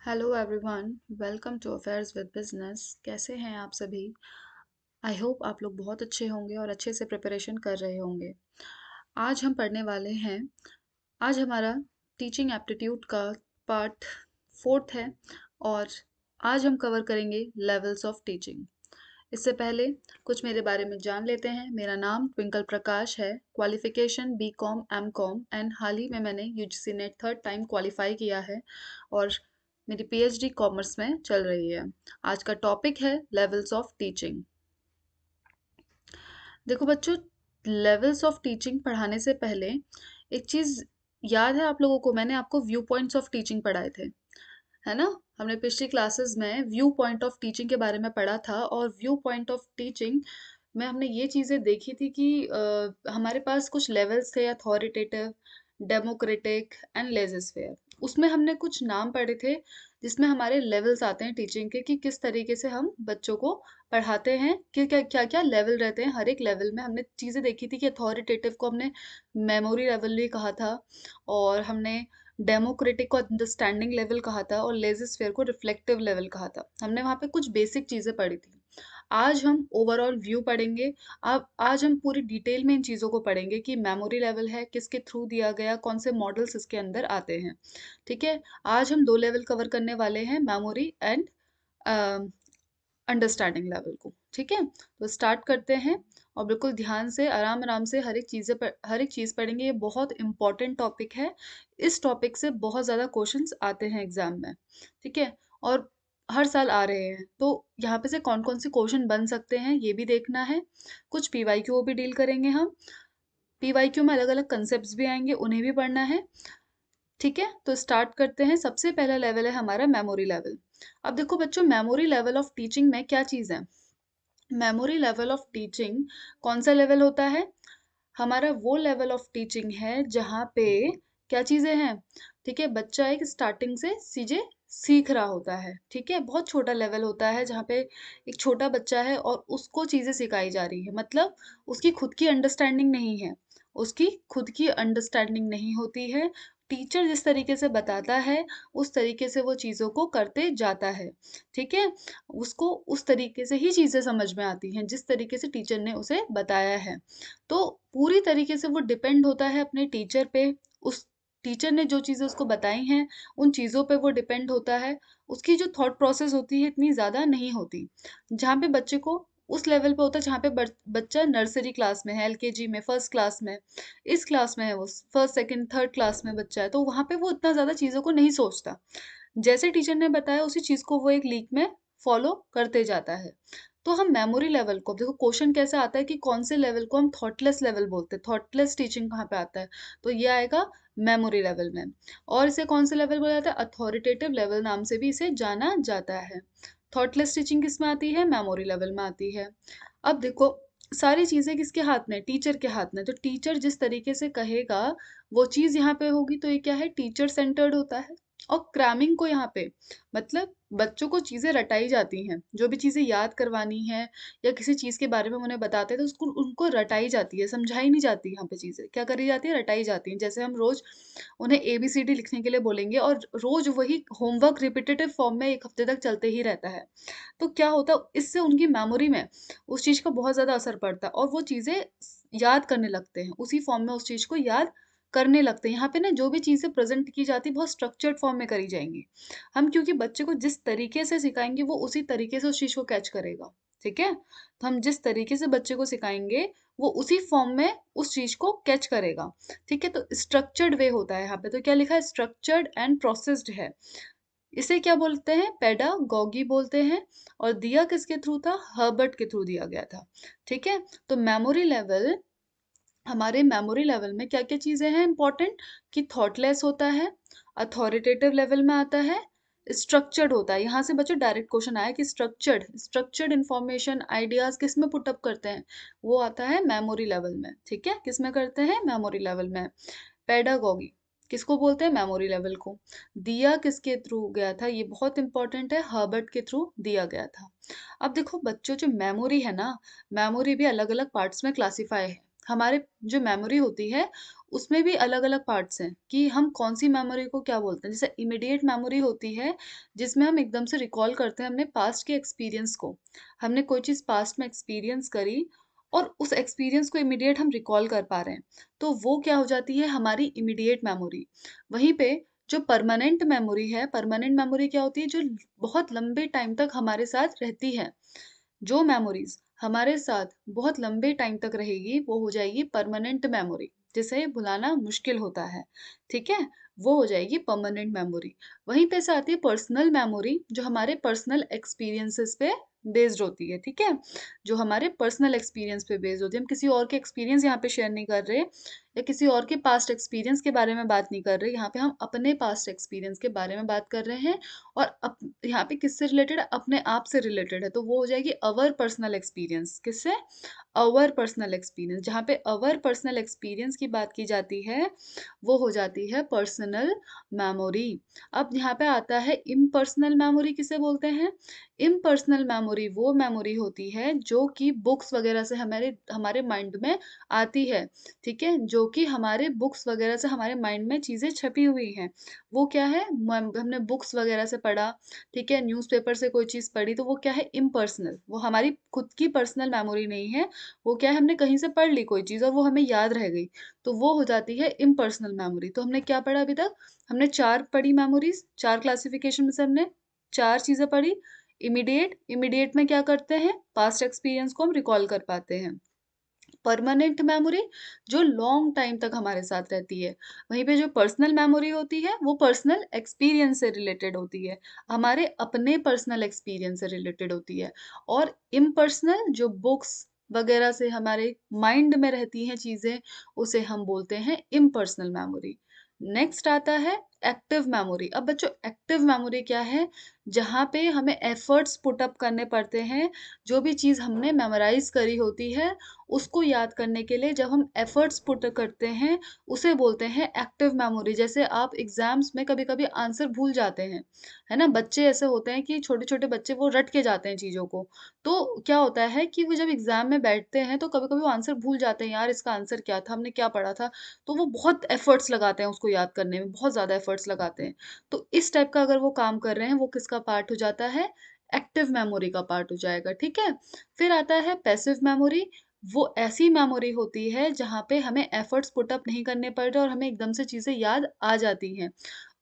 Hello everyone, welcome to affairs with business. कैसे हैं आप सभी? आई होप आप लोग बहुत अच्छे होंगे और अच्छे से प्रिपरेशन कर रहे होंगे। आज हम पढ़ने वाले हैं। आज हमारा टीचिंग एप्टीट्यूड का पार्ट फोर्थ है और आज हम कवर करेंगे लेवल्स ऑफ टीचिंग। इससे पहले कुछ मेरे बारे में जान लेते हैं। मेरा नाम ट्विंकल प्रकाश है। Qualification B Com M Com and हाल ही में मैंने UGC NET third time qualify किया है और मेरी पीएचडी कॉमर्स में चल रही है। आज का टॉपिक है लेवल्स ऑफ टीचिंग। देखो बच्चों, लेवल्स ऑफ टीचिंग पढ़ाने से पहले एक चीज़ याद है आप लोगों को, मैंने आपको व्यू पॉइंट्स ऑफ टीचिंग पढ़ाए थे, है ना? हमने पिछली क्लासेस में व्यू पॉइंट ऑफ टीचिंग के बारे में पढ़ा था और व्यू पॉइंट ऑफ टीचिंग में हमने ये चीज़ें देखी थी कि हमारे पास कुछ लेवल्स थे: अथॉरिटेटिव, डेमोक्रेटिक एंड लेजिस्फेयर। उसमें हमने कुछ नाम पढ़े थे जिसमें हमारे लेवल्स आते हैं टीचिंग के, कि किस तरीके से हम बच्चों को पढ़ाते हैं, कि क्या क्या क्या लेवल रहते हैं हर एक लेवल में। हमने चीज़ें देखी थी कि अथॉरिटेटिव को हमने मेमोरी लेवल भी कहा था, और हमने डेमोक्रेटिक को अंडरस्टैंडिंग लेवल कहा था, और लेजिस्फेयर को रिफ्लेक्टिव लेवल कहा था। हमने वहाँ पे कुछ बेसिक चीज़ें पढ़ी थी। आज हम ओवरऑल व्यू पढ़ेंगे। अब आज हम पूरी डिटेल में इन चीज़ों को पढ़ेंगे कि मेमोरी लेवल है, किसके थ्रू दिया गया, कौन से मॉडल्स इसके अंदर आते हैं। ठीक है, आज हम दो लेवल कवर करने वाले हैं, मेमोरी एंड अंडरस्टैंडिंग लेवल को। ठीक है, तो स्टार्ट करते हैं और बिल्कुल ध्यान से आराम आराम से हर एक चीज़ पढ़ेंगे। ये बहुत इंपॉर्टेंट टॉपिक है। इस टॉपिक से बहुत ज़्यादा क्वेश्चंस आते हैं एग्जाम में। ठीक है, और हर साल आ रहे हैं, तो यहाँ पे से कौन कौन से क्वेश्चन बन सकते हैं ये भी देखना है। कुछ पीवाईक्यू भी डील करेंगे हम। पीवाईक्यू में अलग अलग कंसेप्ट भी आएंगे, उन्हें भी पढ़ना है। ठीक है, तो स्टार्ट करते हैं। सबसे पहला लेवल है हमारा मेमोरी लेवल। अब देखो बच्चों, मेमोरी लेवल ऑफ टीचिंग में क्या चीज़ है? मेमोरी लेवल ऑफ टीचिंग कौन सा लेवल होता है? हमारा वो लेवल ऑफ टीचिंग है जहाँ पे क्या चीज़ें हैं? ठीक है, बच्चा एक स्टार्टिंग से चीज़ें सीख रहा होता है। ठीक है, बहुत छोटा लेवल होता है जहाँ पे एक छोटा बच्चा है और उसको चीज़ें सिखाई जा रही है। मतलब उसकी खुद की अंडरस्टैंडिंग नहीं है, उसकी खुद की अंडरस्टैंडिंग नहीं होती है। टीचर जिस तरीके से बताता है उस तरीके से वो चीज़ों को करते जाता है। ठीक है, उसको उस तरीके से ही चीज़ें समझ में आती हैं जिस तरीके से टीचर ने उसे बताया है। तो पूरी तरीके से वो डिपेंड होता है अपने टीचर पे। उस टीचर ने जो चीज़ें उसको बताई हैं उन चीज़ों पे वो डिपेंड होता है। उसकी जो थॉट प्रोसेस होती है इतनी ज़्यादा नहीं होती। जहाँ पे बच्चे को उस लेवल पे होता है जहाँ पे बच्चा नर्सरी क्लास में है, एलकेजी में, फर्स्ट क्लास में, इस क्लास में है, वो फर्स्ट सेकंड थर्ड क्लास में बच्चा है, तो वहाँ पे वो इतना ज़्यादा चीज़ों को नहीं सोचता। जैसे टीचर ने बताया उसी चीज़ को वो एक लीक में फॉलो करते जाता है। तो हम मेमोरी लेवल को देखो, क्वेश्चन कैसे आता है कि कौन से लेवल को हम थॉटलेस लेवल बोलते हैं, थॉटलेस टीचिंग कहाँ पे आता है? तो ये आएगा मेमोरी लेवल में। और इसे कौन से लेवल बोला जाता है? अथॉरिटेटिव लेवल नाम से भी इसे जाना जाता है। थॉटलेस टीचिंग किस में आती है? मेमोरी लेवल में आती है। अब देखो, सारी चीजें किसके हाथ में? टीचर के हाथ में। तो टीचर जिस तरीके से कहेगा वो चीज यहाँ पे होगी, तो ये क्या है? टीचर सेंटर्ड होता है। और क्रैमिंग को यहाँ पे मतलब बच्चों को चीजें रटाई जाती हैं, जो भी चीजें याद करवानी है या किसी चीज के बारे में उन्हें बताते हैं तो उसको उनको रटाई जाती है, समझाई नहीं जाती। यहाँ पे चीजें क्या करी जाती है? रटाई जाती हैं। जैसे हम रोज उन्हें एबीसीडी लिखने के लिए बोलेंगे और रोज वही होमवर्क रिपीटेटिव फॉर्म में एक हफ्ते तक चलते ही रहता है, तो क्या होता है? इससे उनकी मेमोरी में उस चीज का बहुत ज्यादा असर पड़ता है और वो चीजें याद करने लगते हैं, उसी फॉर्म में उस चीज को याद करने लगते हैं। यहाँ पे ना जो भी चीजें प्रेजेंट की जाती है बहुत स्ट्रक्चर्ड फॉर्म में करी जाएंगी। हम क्योंकि बच्चे को जिस तरीके से सिखाएंगे वो उसी तरीके से उस चीज को कैच करेगा। ठीक है, तो हम जिस तरीके से बच्चे को सिखाएंगे वो उसी फॉर्म में उस चीज को कैच करेगा। ठीक है, तो स्ट्रक्चर्ड वे होता है यहाँ पे। तो क्या लिखा है? स्ट्रक्चर्ड एंड प्रोसेस्ड है। इसे क्या बोलते हैं? पेडागॉगी बोलते हैं। और दिया किसके थ्रू था? हर्बर्ट के थ्रू दिया गया था। ठीक है, तो मेमोरी लेवल, हमारे मेमोरी लेवल में क्या क्या चीजें हैं इंपॉर्टेंट? कि थॉटलेस होता है, अथॉरिटेटिव लेवल में आता है, स्ट्रक्चर्ड होता है। यहाँ से बच्चों डायरेक्ट क्वेश्चन आया कि स्ट्रक्चर्ड इंफॉर्मेशन आइडियाज किस में पुट अप करते हैं? वो आता है मेमोरी लेवल में। ठीक है, किस में करते हैं? मेमोरी लेवल में। पेडागॉगी किसको बोलते हैं? मेमोरी लेवल को। दिया किसके थ्रू गया था? ये बहुत इंपॉर्टेंट है, हर्बर्ट के थ्रू दिया गया था। अब देखो बच्चों, जो मेमोरी है ना, मेमोरी भी अलग अलग पार्ट्स में क्लासिफाई है। हमारे जो मेमोरी होती है उसमें भी अलग-अलग पार्ट्स हैं कि हम कौन-सी मेमोरी को क्या बोलते हैं। जैसे इमीडिएट मेमोरी होती है जिसमें हम एकदम से रिकॉल करते हैं अपने पास्ट के एक्सपीरियंस को। हमने कोई चीज़ पास्ट में एक्सपीरियंस करी और उस एक्सपीरियंस को इमीडिएट हम रिकॉल कर पा रहे हैं। तो वो क्या हो जाती है हमारी इमीडिएट मेमोरी। वहीं पे जो परमानेंट मेमोरी क्या होती है जो बहुत लंबे टाइम तक हमारे साथ रहती है। जो मेमोरीज़ हमारे साथ बहुत लंबे टाइम तक रहेगी, वो हो जाएगी परमानेंट मेमोरी, जिसे भुलाना मुश्किल होता है, ठीक है? वो हो जाएगी परमानेंट मेमोरी। वहीं पे से आती है पर्सनल मेमोरी, जो हमारे पर्सनल एक्सपीरियंसेस पे बेस्ड होती है, ठीक है? जो हमारे पर्सनल एक्सपीरियंस पे बेस्ड होती है। हम किसी और के एक्सपीरियंस यहाँ पे शेयर नहीं कर रहे या किसी और के पास्ट एक्सपीरियंस के बारे में बात नहीं कर रहे। यहाँ पे हम अपने पास्ट एक्सपीरियंस के बारे में बात कर रहे हैं और यहाँ पे किससे रिलेटेड है? अपने आप से रिलेटेड है, तो वो हो जाएगी अवर पर्सनल एक्सपीरियंस। किससे? Our personal experience. जहाँ पे अवर पर्सनल एक्सपीरियंस की बात की जाती है, वो हो जाती है पर्सनल मेमोरी। अब यहाँ पे आता है इम्पर्सनल मेमोरी किसे बोलते हैं? इम्पर्सनल मेमोरी वो मेमोरी होती है जो कि बुक्स वगैरह से हमारे हमारे माइंड में आती है, ठीक है? जो कि हमारे बुक्स वगैरह से हमारे माइंड में चीज़ें छपी हुई हैं। वो क्या है? हमने बुक्स वगैरह से पढ़ा, ठीक है? न्यूज़पेपर से कोई चीज़ पढ़ी तो वो क्या है? इम्पर्सनल। वो हमारी खुद की पर्सनल मेमोरी नहीं है। वो क्या है? हमने कहीं से पढ़ ली कोई चीज़ और वो हमें याद रह गई। तो वो हो जाती है इम्पर्सनल मेमोरी। तो हमने क्या पढ़ा अभी तक? हमने 4 पढ़ी मेमोरीज़, 4 क्लासिफिकेशन में से हमने 4 चीज़ें पढ़ी। इमीडिएट में क्या करते हैं? पास्ट एक्सपीरियंस को हम रिकॉल कर पाते हैं। परमानेंट मेमोरी जो लॉन्ग टाइम तक हमारे साथ रहती है। वहीं पे जो पर्सनल मेमोरी होती है वो पर्सनल एक्सपीरियंस से रिलेटेड होती है। हमारे अपने पर्सनल एक्सपीरियंस से रिलेटेड होती है। और इम्पर्सनल जो बुक्स वगैरह से हमारे माइंड में रहती हैं चीज़ें, उसे हम बोलते हैं इम्पर्सनल मेमोरी। नेक्स्ट आता है एक्टिव मेमोरी। अब बच्चों एक्टिव मेमोरी क्या है? जहाँ पे हमें एफर्ट्स पुट अप करने पड़ते हैं। जो भी चीज़ हमने मेमोराइज़ करी होती है उसको याद करने के लिए जब हम एफर्ट्स पुट करते हैं, उसे बोलते हैं एक्टिव मेमोरी। जैसे आप एग्ज़ाम्स में कभी-कभी आंसर भूल जाते हैं, है ना? बच्चे ऐसे होते हैं कि छोटे-छोटे बच्चे वो रट के जाते हैं चीज़ों को। तो क्या होता है कि वो जब एग्ज़ाम में बैठते हैं तो कभी-कभी वो आंसर भूल जाते हैं, यार इसका आंसर क्या था? हमने क्या पढ़ा था? तो वो बहुत एफर्ट्स लगाते हैं उसको याद करने में, बहुत ज़्यादा एफर्ट्स लगाते हैं। तो इस टाइप का अगर वो काम कर रहे हैं, वो किसका पार्ट हो जाता है? एक्टिव मेमोरी का पार्ट हो जाएगा, ठीक है? फिर आता है पैसिव मेमोरी। वो ऐसी मेमोरी होती है जहाँ पे हमें एफर्ट्स पुट अप नहीं करने पड़ रहे और हमें एकदम से चीज़ें याद आ जाती हैं।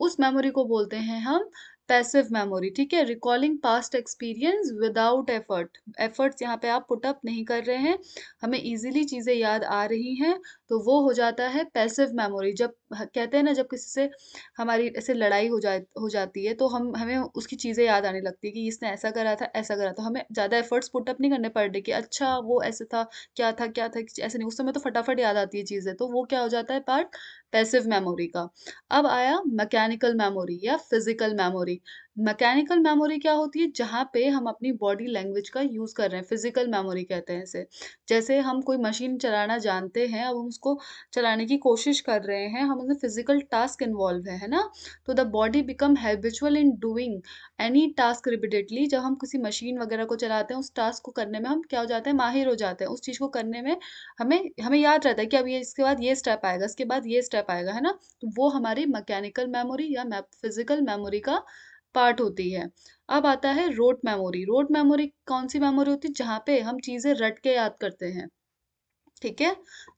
उस मेमोरी को बोलते हैं हम पैसिव मेमोरी, ठीक है? Recalling past experience without effort. Efforts यहाँ पे आप पुट अप नहीं कर रहे हैं, हमें ईज़िली चीज़ें याद आ रही हैं, तो वो हो जाता है पैसिव मेमोरी। जब कहते हैं ना जब किसी से हमारी ऐसे लड़ाई हो जाती है तो हम हमें उसकी चीज़ें याद आने लगती है कि इसने ऐसा करा था, ऐसा करा था। हमें ज़्यादा एफर्ट्स पुट अप नहीं करने पड़ रहे कि अच्छा वो ऐसे था, क्या था? ऐसे नहीं, उस समय तो फटाफट याद आती है चीज़ें, तो वो क्या हो जाता है पार्ट पैसिव मेमोरी का। अब आया मैकेनिकल मेमोरी या फिज़िकल मेमोरी। मैकेनिकल मेमोरी क्या होती है? जहाँ पे हम अपनी बॉडी लैंग्वेज का यूज़ कर रहे हैं, फिज़िकल मेमोरी कहते हैं इसे। जैसे हम कोई मशीन चलाना जानते हैं, अब हम उसको चलाने की कोशिश कर रहे हैं, हम उसमें फिज़िकल टास्क इन्वॉल्व है ना? तो the body become habitual in doing any task repeatedly. जब हम किसी मशीन वगैरह को चलाते हैं, उस टास्क को करने में हम क्या हो जाते हैं? माहिर हो जाते हैं। उस चीज़ को करने में हमें हमें याद रहता है कि अब ये इसके बाद ये स्टेप आएगा, इसके बाद ये स्टेप आएगा, है ना? तो वो हमारी मैकेनिकल मेमोरी या फिजिकल मेमोरी का पार्ट होती है। अब आता है रोट मेमोरी। रोट मेमोरी कौन सी मेमोरी होती है? जहाँ पे हम चीजें रट के याद करते हैं, ठीक है?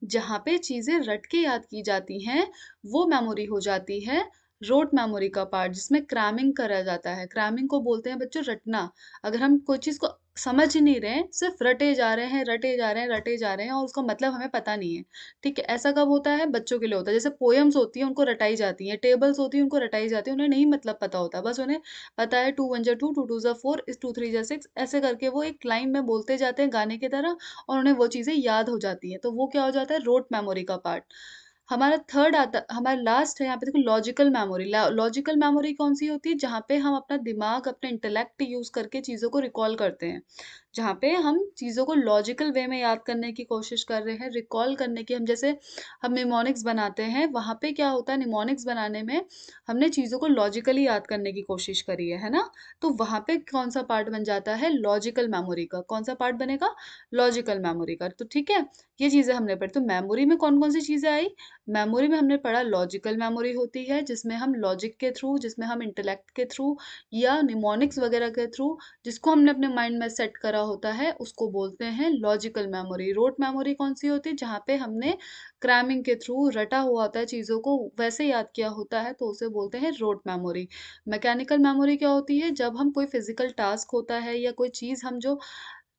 जहाँ पे चीज़ें रट के याद की जाती हैं, वो मेमोरी हो जाती है रोट मेमोरी का पार्ट, जिसमें क्रैमिंग करा जाता है। क्रैमिंग को बोलते हैं बच्चों रटना। अगर हम कोई चीज़ को समझ ही नहीं रहे हैं, सिर्फ रटे जा रहे हैं, रटे जा रहे हैं, रटे जा रहे हैं और उसका मतलब हमें पता नहीं है, ठीक है? ऐसा कब होता है? बच्चों के लिए होता है। जैसे पोएम्स होती हैं, उनको रटाई जाती हैं, टेबल्स होती हैं, उनको रटाई जाती हैं, उन्हें नहीं मतलब पता होता। बस उन्हें पता है 2 1 जा 2, 2 2 जा 4, इस 2 3 जा 6, ऐसे करके वो एक लाइन में बोलते जाते हैं गाने की तरह और उन्हें वो चीज़ें याद हो जाती हैं, तो वो क्या हो जाता है रोट मेमोरी का पार्ट। हमारा थर्ड आता हमारा लास्ट है यहाँ पे देखो लॉजिकल मेमोरी। लॉजिकल मेमोरी कौन-सी होती है? जहाँ पे हम अपना दिमाग, अपना इंटेलेक्ट यूज़ करके चीज़ों को रिकॉल करते हैं। जहाँ पे हम चीज़ों को लॉजिकल वे में याद करने की कोशिश कर रहे हैं, रिकॉल करने की। हम निमोनिक्स बनाते हैं, वहाँ पे क्या होता है, निमोनिक्स बनाने में हमने चीज़ों को लॉजिकली याद करने की कोशिश करी है ना? तो वहाँ पे कौन सा पार्ट बन जाता है, लॉजिकल मेमोरी का। कौन सा पार्ट बनेगा, लॉजिकल मेमोरी का। तो ठीक है, ये चीज़ें हमने पढ़ी। तो मेमोरी में कौन कौन सी चीज़ें आई, मेमोरी में हमने पढ़ा लॉजिकल मेमोरी होती है, जिसमें हम लॉजिक के थ्रू, जिसमें हम इंटेलेक्ट के थ्रू या निमोनिक्स वगैरह के थ्रू जिसको हमने अपने माइंड में सेट करा होता है, उसको बोलते हैं लॉजिकल मेमोरी। रोट मेमोरी कौन सी होती है, जहाँ पे हमने क्रैमिंग के थ्रू रटा हुआ होता है, चीज़ों को वैसे याद किया होता है, तो उसे बोलते हैं रोट मेमोरी। मैकेनिकल मेमोरी क्या होती है, जब हम कोई फिजिकल टास्क होता है या कोई चीज़ हम जो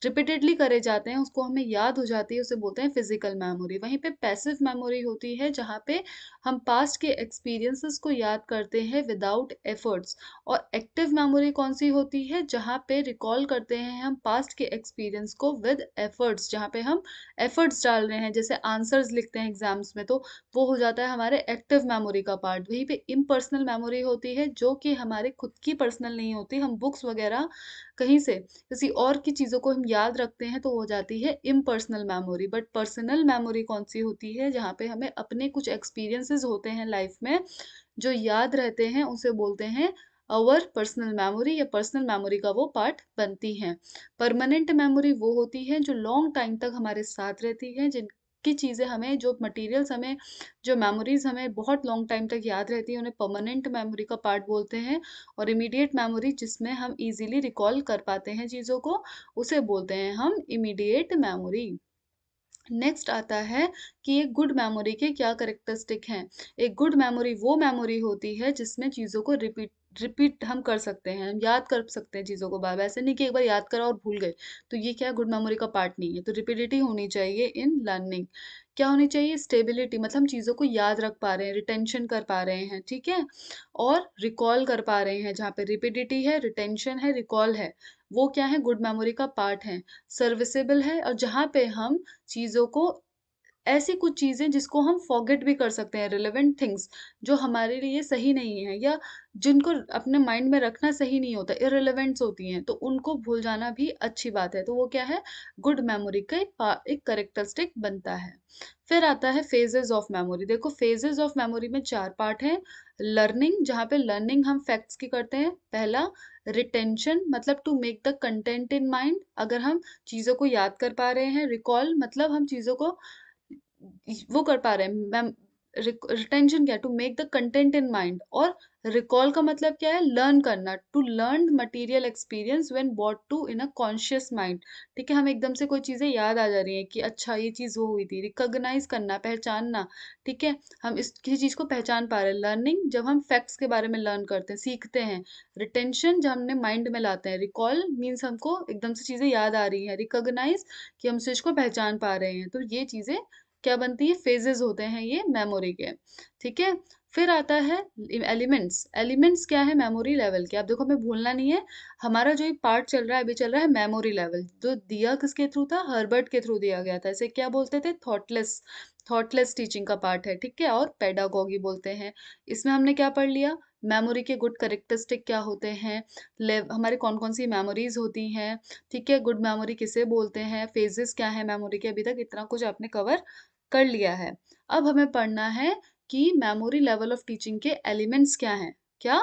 रिपीटेडली करे जाते हैं, उसको हमें याद हो जाती है, उसे बोलते हैं फिजिकल मेमोरी। वहीं पे पैसिव मेमोरी होती है, जहाँ पे हम पास्ट के एक्सपीरियंसेस को याद करते हैं विदाउट एफर्ट्स। और एक्टिव मेमोरी कौन सी होती है, जहाँ पे रिकॉल करते हैं हम पास्ट के एक्सपीरियंस को विद एफर्ट्स, जहाँ पे हम एफर्ट्स डाल रहे हैं, जैसे आंसर्स लिखते हैं एग्जाम्स में, तो वो हो जाता है हमारे एक्टिव मेमोरी का पार्ट। वहीं पे इम्पर्सनल मेमोरी होती है, जो कि हमारे खुद की पर्सनल नहीं होती, हम बुक्स वगैरह कहीं से किसी और की चीज़ों को हम याद रखते हैं, तो हो जाती है impersonal memory. But personal memory कौन सी होती है, जहाँ पे हमें अपने कुछ एक्सपीरियंसेस होते हैं लाइफ में जो याद रहते हैं, उसे बोलते हैं अवर पर्सनल मेमोरी, या पर्सनल मेमोरी का वो पार्ट बनती हैं। परमानेंट मेमोरी वो होती है जो लॉन्ग टाइम तक हमारे साथ रहती है, जिनकी चीज़ें हमें, जो मटेरियल्स हमें, जो मेमोरीज हमें बहुत लॉन्ग टाइम तक याद रहती है, उन्हें परमानेंट मेमोरी का पार्ट बोलते हैं। और इमीडिएट मेमोरी, जिसमें हम इजीली रिकॉल कर पाते हैं चीज़ों को, उसे बोलते हैं हम इमीडिएट मेमोरी। नेक्स्ट आता है कि एक गुड मेमोरी के क्या करेक्टरिस्टिक हैं। एक गुड मेमोरी वो मेमोरी होती है जिसमें चीज़ों को रिपीट रिपीट हम कर सकते हैं, हम याद कर सकते हैं चीज़ों को बार बार। ऐसे नहीं कि एक बार याद करा और भूल गए, तो ये क्या गुड मेमोरी का पार्ट नहीं है। तो रिपीटिटी होनी चाहिए इन लर्निंग। क्या होनी चाहिए, स्टेबिलिटी, मतलब हम चीज़ों को याद रख पा रहे हैं, रिटेंशन कर पा रहे हैं, ठीक है। और रिकॉल कर पा रहे हैं, जहाँ पे रिपीटिटी है, रिटेंशन है, रिकॉल है, वो क्या है, गुड मेमोरी का पार्ट है। सर्विसेबल है, और जहाँ पे हम चीज़ों को, ऐसी कुछ चीज़ें जिसको हम फॉरगेट भी कर सकते हैं, रिलेवेंट थिंग्स जो हमारे लिए सही नहीं है, या जिनको अपने माइंड में रखना सही नहीं होता, इररिलेवेंट्स होती हैं, तो उनको भूल जाना भी अच्छी बात है। तो वो क्या है, गुड मेमोरी का एक करेक्टरिस्टिक बनता है। फिर आता है फेजेस ऑफ मेमोरी। देखो, फेजेस ऑफ मेमोरी में 4 पार्ट हैं। लर्निंग, जहाँ पे लर्निंग हम फैक्ट्स की करते हैं। पहला, रिटेंशन, मतलब to make the content in mind, अगर हम चीज़ों को याद कर पा रहे हैं। रिकॉल, मतलब हम चीज़ों को वो कर पा रहे हैं। मैम, रिटेंशन क्या है, टू मेक द कंटेंट इन माइंड। और रिकॉल का मतलब क्या है, लर्न करना, to learn material experience when bought to in a conscious mind. ठीक है, हमें एकदम से कोई चीजें याद आ जा रही है कि अच्छा ये चीज वो हुई थी। रिकॉग्नाइज करना, पहचानना, ठीक है, हम इस किसी चीज को पहचान पा रहे हैं। लर्निंग, जब हम फैक्ट्स के बारे में लर्न करते हैं, सीखते हैं। रिटेंशन, जब हमने माइंड में लाते हैं। रिकॉल मीन्स हमको एकदम से चीजें याद आ रही है। रिकॉग्नाइज, कि हम उस चीज को पहचान पा रहे हैं। तो ये चीजें क्या बनती है, फेजेस होते हैं ये मेमोरी के, ठीक है। फिर आता है एलिमेंट्स। एलिमेंट्स क्या है, मेमोरी लेवल के। अब देखो, हमें भूलना नहीं है, हमारा जो ये पार्ट चल रहा है, अभी चल रहा है मेमोरी लेवल, जो दिया किसके थ्रू था, हर्बर्ट के थ्रू दिया गया था। इसे क्या बोलते थे, थॉटलेस, थॉटलेस टीचिंग का पार्ट है, ठीक है, और पेडागोगी बोलते हैं। इसमें हमने क्या पढ़ लिया, मेमोरी के गुड करेक्टरिस्टिक क्या होते हैं, हमारे कौन कौन सी मेमोरीज होती हैं, ठीक है, गुड मेमोरी किसे बोलते हैं, फेजेस क्या है मेमोरी के। अभी तक इतना कुछ आपने कवर कर लिया है। अब हमें पढ़ना है कि मेमोरी लेवल ऑफ टीचिंग के एलिमेंट्स क्या हैं। क्या,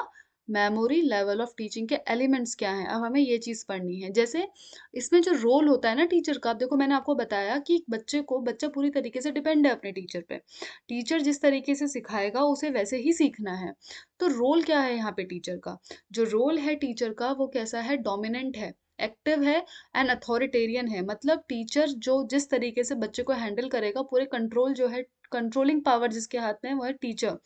मेमोरी लेवल ऑफ टीचिंग के एलिमेंट्स क्या हैं। अब हमें ये चीज पढ़नी है। जैसे इसमें जो रोल होता है ना टीचर का, अब देखो मैंने आपको बताया कि बच्चा पूरी तरीके से डिपेंड है अपने टीचर पे। टीचर जिस तरीके से सिखाएगा उसे वैसे ही सीखना है। तो रोल क्या है यहाँ पे टीचर का, जो रोल है टीचर का वो कैसा है, डोमिनेंट है, एक्टिव है, एंड अथॉरिटेरियन है। मतलब टीचर जो जिस तरीके से बच्चे को हैंडल करेगा, पूरे कंट्रोल जो है, कंट्रोलिंग पावर जिसके हाथ में है वो है टीचर,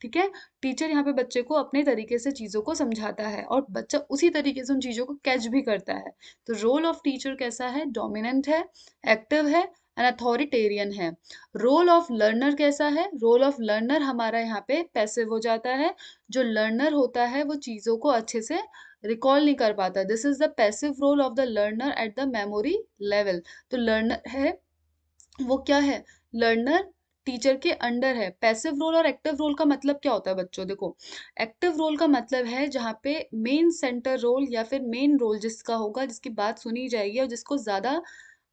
ठीक है। टीचर यहाँ पे बच्चे को अपने तरीके से चीज़ों को समझाता है, और बच्चा उसी तरीके से उन चीज़ों को कैच भी करता है। तो रोल ऑफ टीचर कैसा है, डोमिनेंट है, एक्टिव है, एंड अथॉरिटेरियन है। रोल ऑफ लर्नर कैसा है, रोल ऑफ लर्नर हमारा यहाँ पे पैसिव हो जाता है। जो लर्नर होता है वो चीज़ों को अच्छे से रिकॉल नहीं कर पाता। This is the passive role of the learner at the memory level. तो लर्नर है वो क्या है, लर्नर टीचर के अंडर है। पैसिव रोल और एक्टिव रोल का मतलब क्या होता है बच्चों? देखो, एक्टिव रोल का मतलब है जहाँ पे मेन सेंटर रोल या फिर मेन रोल जिसका होगा, जिसकी बात सुनी जाएगी और जिसको ज्यादा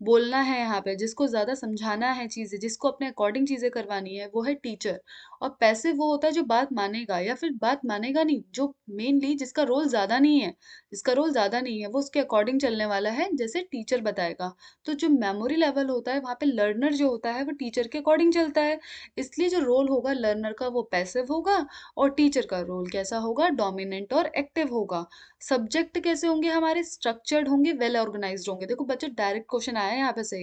बोलना है, यहाँ पे जिसको ज्यादा समझाना है चीजें, जिसको अपने अकॉर्डिंग चीजें करवानी है, वो है टीचर। और पैसिव वो होता है जो बात मानेगा, या फिर बात मानेगा नहीं, जो मेनली जिसका रोल ज्यादा नहीं है, जिसका रोल ज्यादा नहीं है वो उसके अकॉर्डिंग चलने वाला है, जैसे टीचर बताएगा। तो जो मेमोरी लेवल होता है वहाँ पे लर्नर जो होता है वो टीचर के अकॉर्डिंग चलता है। इसलिए जो रोल होगा लर्नर का वो पैसिव होगा, और टीचर का रोल कैसा होगा? डोमिनेंट और एक्टिव होगा। सब्जेक्ट कैसे होंगे हमारे? स्ट्रक्चर्ड होंगे, वेल ऑर्गेनाइज्ड होंगे। देखो बच्चों, डायरेक्ट क्वेश्चन आया है यहाँ पे से,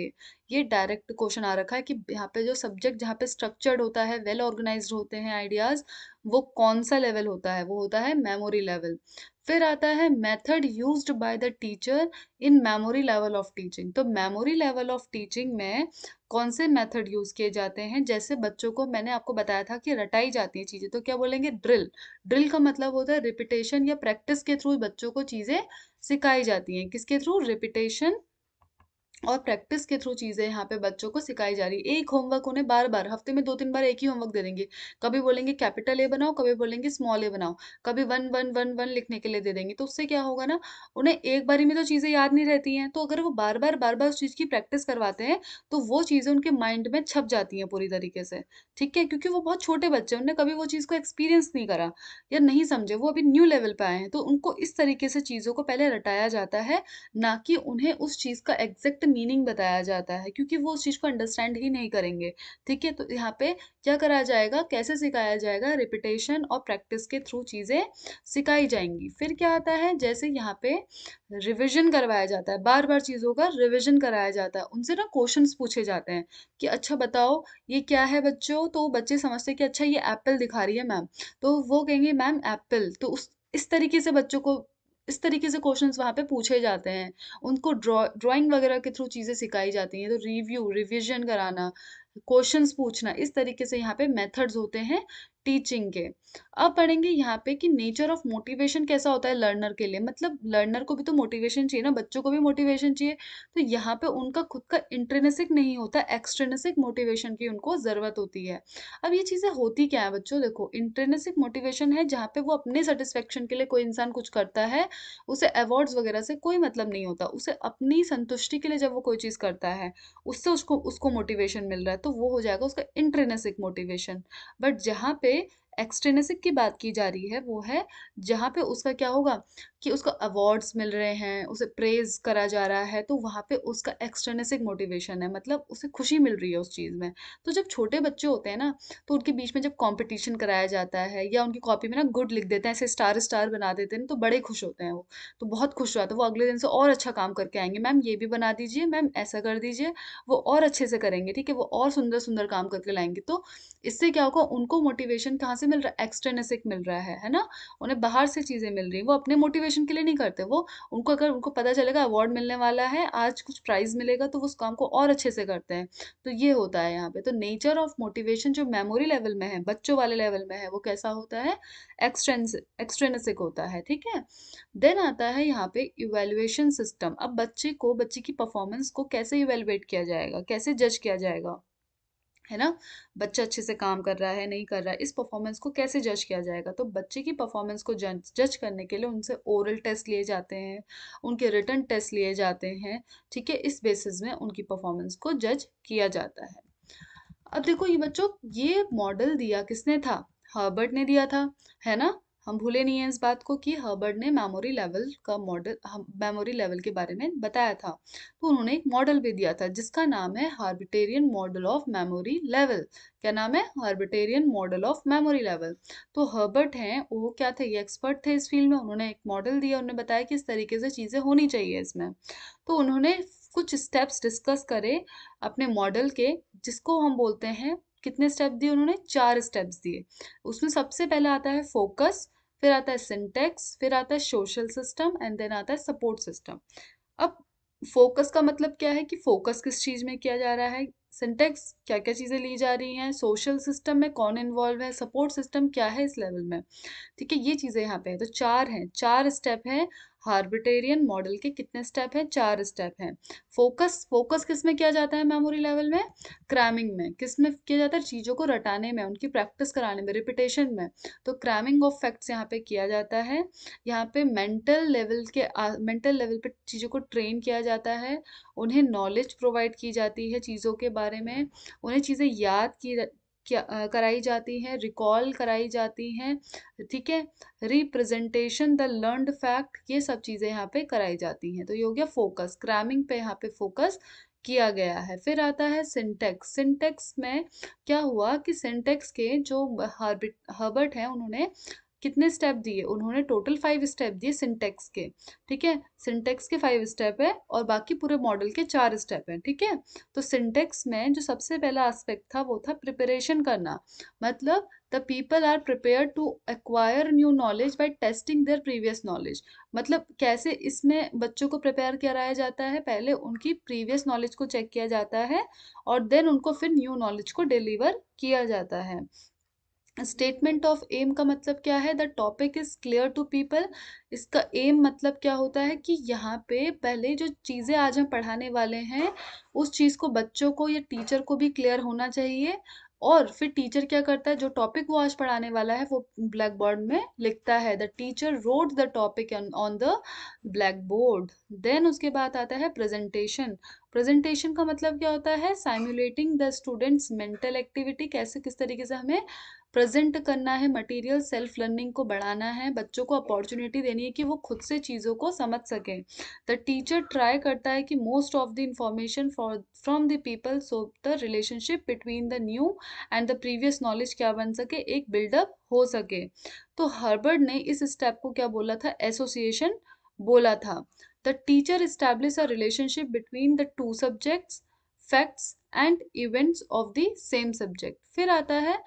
ये डायरेक्ट क्वेश्चन आ रखा है कि यहाँ पे जो सब्जेक्ट जहाँ पे स्ट्रक्चर्ड होता है, वेल ऑर्गेनाइज्ड होते हैं आइडियाज, वो कौन सा लेवल होता है? वो होता है मेमोरी लेवल। फिर आता है method used by the teacher in memory level of teaching. तो मेमोरी लेवल ऑफ टीचिंग में कौन से मेथड यूज किए जाते हैं? जैसे बच्चों को मैंने आपको बताया था कि रटाई जाती है चीजें, तो क्या बोलेंगे? ड्रिल। ड्रिल का मतलब होता है रिपीटेशन या प्रैक्टिस के थ्रू बच्चों को चीजें सिखाई जाती हैं। किसके थ्रू? रिपीटेशन और प्रैक्टिस के थ्रू चीजें यहाँ पे बच्चों को सिखाई जा रही है। एक होमवर्क उन्हें बार बार, हफ्ते में 2-3 बार एक ही होमवर्क दे देंगे। कभी बोलेंगे कैपिटल ए बनाओ, कभी बोलेंगे स्मॉल ए बनाओ, कभी 1 1 1 1 लिखने के लिए दे देंगे। तो उससे क्या होगा ना, उन्हें एक बारी में तो चीजें याद नहीं रहती हैं। तो अगर वो बार बार उस चीज की प्रैक्टिस करवाते हैं तो वो चीजें उनके माइंड में छप जाती हैं पूरी तरीके से। ठीक है, क्योंकि वो बहुत छोटे बच्चे हैं, उन्होंने कभी वो चीज को एक्सपीरियंस नहीं करा या नहीं समझे, वो अभी न्यू लेवल पे आए हैं। तो उनको इस तरीके से चीजों को पहले रटाया जाता है, ना कि उन्हें उस चीज का एग्जैक्ट मीनिंग बताया जाता है, क्योंकि वो उस चीज को अंडरस्टैंड ही नहीं करेंगे। ठीक है, तो यहाँ पे क्या करा जाएगा, कैसे सिखाया जाएगा? रिपीटेशन और प्रैक्टिस के थ्रू चीजें सिखाई जाएंगी। फिर क्या आता है, जैसे यहाँ पे रिवीजन करवाया जाता है, बार बार चीजों का रिवीजन कराया जाता है। उनसे ना क्वेश्चंस पूछे जाते हैं कि अच्छा बताओ ये क्या है बच्चों। तो बच्चे समझते हैं कि अच्छा ये एप्पल दिखा रही है मैम, तो वो कहेंगे मैम एप्पल। तो उस इस तरीके से बच्चों को, इस तरीके से क्वेश्चंस वहाँ पे पूछे जाते हैं। उनको ड्राइंग वगैरह के थ्रू चीजें सिखाई जाती हैं। तो रिव्यू, रिवीजन कराना, क्वेश्चंस पूछना, इस तरीके से यहाँ पे मेथड्स होते हैं टीचिंग के। अब पढ़ेंगे यहाँ पे कि नेचर ऑफ मोटिवेशन कैसा होता है लर्नर के लिए। मतलब लर्नर को भी तो मोटिवेशन चाहिए ना, बच्चों को भी मोटिवेशन चाहिए। तो यहाँ पे उनका खुद का इंट्रिंसिक नहीं होता, एक्सट्रिंसिक मोटिवेशन की उनको जरूरत होती है। अब ये चीजें होती क्या है बच्चों? देखो, इंट्रिंसिक मोटिवेशन है जहाँ पे वो अपने सेटिस्फेक्शन के लिए कोई इंसान कुछ करता है, उसे अवार्ड्स वगैरह से कोई मतलब नहीं होता, उसे अपनी संतुष्टि के लिए जब वो कोई चीज करता है, उससे उसको उसको मोटिवेशन मिल रहा है, तो वो हो जाएगा उसका इंट्रिंसिक मोटिवेशन। बट जहाँ पे एक्सट्रिंसिक की बात की जा रही है, वो है जहाँ पे उसका क्या होगा कि उसको अवार्ड्स मिल रहे हैं, उसे प्रेज करा जा रहा है, तो वहाँ पे उसका एक्सट्रिंसिक मोटिवेशन है, मतलब उसे खुशी मिल रही है उस चीज में। तो जब छोटे बच्चे होते हैं ना, तो उनके बीच में जब कंपटीशन कराया जाता है या उनकी कॉपी में ना गुड लिख देते हैं, ऐसे स्टार स्टार बना देते हैं ना, तो बड़े खुश होते हैं वो। तो बहुत खुश हो जाते हैं वो, अगले दिन से और अच्छा काम करके आएंगे, मैम ये भी बना दीजिए, मैम ऐसा कर दीजिए। वो और अच्छे से करेंगे, ठीक है, वो और सुंदर सुंदर काम करके लाएंगे। तो इससे क्या होगा, उनको मोटिवेशन कहाँ से मिल रहा है? एक्सटर्नसिक मिल रहा है ना। उन्हें बाहर से चीजें मिल रही हैं, वो अपने मोटिवेशन के लिए नहीं करते। वो उनको अगर उनको पता चलेगा अवार्ड मिलने वाला है, आज कुछ प्राइज मिलेगा, तो वो उस काम को और अच्छे से करते हैं। तो ये होता है यहाँ पे। तो नेचर ऑफ मोटिवेशन जो मेमोरी लेवल में है, बच्चों वाले लेवल में है, वो कैसा होता है? एक्सट्रेंसिक होता है। ठीक है, देन आता है यहाँ पे इवेल्युएशन सिस्टम। अब बच्चे को, बच्चे की परफॉर्मेंस को कैसे इवेलुएट किया जाएगा, कैसे जज किया जाएगा, है ना। बच्चा अच्छे से काम कर रहा है, नहीं कर रहा है, इस परफॉर्मेंस को कैसे जज किया जाएगा? तो बच्चे की परफॉर्मेंस को जज जज करने के लिए उनसे ओरल टेस्ट लिए जाते हैं, उनके रिटन टेस्ट लिए जाते हैं। ठीक है, इस बेसिस में उनकी परफॉर्मेंस को जज किया जाता है। अब देखो ये बच्चों, ये मॉडल दिया किसने था? हर्बर्ट ने दिया था, है ना। हम भूले नहीं है इस बात को कि हर्बर्ट ने मेमोरी लेवल का मॉडल, मेमोरी लेवल के बारे में बताया था। तो उन्होंने एक मॉडल भी दिया था जिसका नाम है हार्बिटेरियन मॉडल ऑफ मेमोरी लेवल। क्या नाम है? हार्बिटेरियन मॉडल ऑफ मेमोरी लेवल। तो हर्बर्ट हैं, वो क्या थे? ये एक्सपर्ट थे इस फील्ड में। उन्होंने एक मॉडल दिया, उन्होंने बताया कि इस तरीके से चीजें होनी चाहिए इसमें। तो उन्होंने कुछ स्टेप्स डिस्कस करे अपने मॉडल के, जिसको हम बोलते हैं, कितने स्टेप दिए उन्होंने? 4 स्टेप्स दिए। उसमें सबसे पहले आता है फोकस, फिर आता है सिंटेक्स, फिर आता है सोशल सिस्टम, एंड देन आता है सपोर्ट सिस्टम। अब फोकस का मतलब क्या है कि फोकस किस चीज में किया जा रहा है? सिंटेक्स क्या क्या चीजें ली जा रही हैं, सोशल सिस्टम में कौन इन्वॉल्व है, सपोर्ट सिस्टम क्या है इस लेवल में। ठीक है, ये चीजें यहाँ पे है। तो चार हैं, चार स्टेप हैं। हार्बिटेरियन मॉडल के कितने स्टेप हैं? चार स्टेप हैं। फोकस, फोकस किस में किया जाता है मेमोरी लेवल में? क्रैमिंग में। किस में किया जाता है? चीजों को रटाने में, उनकी प्रैक्टिस कराने में, रिपीटेशन में। तो क्रैमिंग ऑफ फैक्ट्स यहाँ पे किया जाता है। यहाँ पे मेंटल लेवल पे चीजों को ट्रेन किया जाता है। उन्हें नॉलेज प्रोवाइड की जाती है चीजों के बारे में। उन्हें चीजें याद कराई जाती हैं, रिकॉल कराई जाती हैं। ठीक है, रिप्रेजेंटेशन द लर्नड फैक्ट, ये सब चीजें यहाँ पे कराई जाती हैं। तो ये हो गया फोकस, क्रैमिंग पे यहाँ पे फोकस किया गया है। फिर आता है सिंटेक्स। सिंटेक्स में क्या हुआ कि सिंटेक्स के जो हर्बर्ट हैं, उन्होंने कितने स्टेप दिए? उन्होंने टोटल 5 स्टेप दिए सिंटेक्स के। ठीक है, सिंटेक्स के 5 स्टेप है और बाकी पूरे मॉडल के 4 स्टेप हैं। ठीक है, तो सिंटेक्स में जो सबसे पहला एस्पेक्ट था वो था प्रिपरेशन करना। मतलब the people are prepare to acquire new knowledge by testing their previous knowledge. मतलब कैसे इसमें बच्चों को प्रिपेयर कराया जाता है? पहले उनकी प्रीवियस नॉलेज को चेक किया जाता है और देन उनको फिर न्यू नॉलेज को डिलीवर किया जाता है। स्टेटमेंट ऑफ एम का मतलब क्या है? The topic is clear to people. इसका एम मतलब क्या होता है कि यहाँ पे पहले जो चीज़ें आज हम पढ़ाने वाले हैं, उस चीज़ को बच्चों को या टीचर को भी क्लियर होना चाहिए। और फिर टीचर क्या करता है? जो टॉपिक वो आज पढ़ाने वाला है वो ब्लैक बोर्ड में लिखता है। The teacher wrote the topic on the black board. Then उसके बाद आता है प्रेजेंटेशन। प्रेजेंटेशन का मतलब क्या होता है? Simulating the students mental activity, कैसे किस तरीके से हमें प्रेजेंट करना है मटेरियल। सेल्फ लर्निंग को बढ़ाना है, बच्चों को अपॉर्चुनिटी देनी है कि वो खुद से चीज़ों को समझ सकें। द टीचर ट्राई करता है कि most of the information from the people, so the relationship between the new and the previous knowledge क्या बन सके, एक बिल्डअप हो सके। तो हर्बर्ट ने इस स्टेप को क्या बोला था? एसोसिएशन बोला था। The teacher establish a relationship between the two subjects, facts and events of the same subject. फिर आता है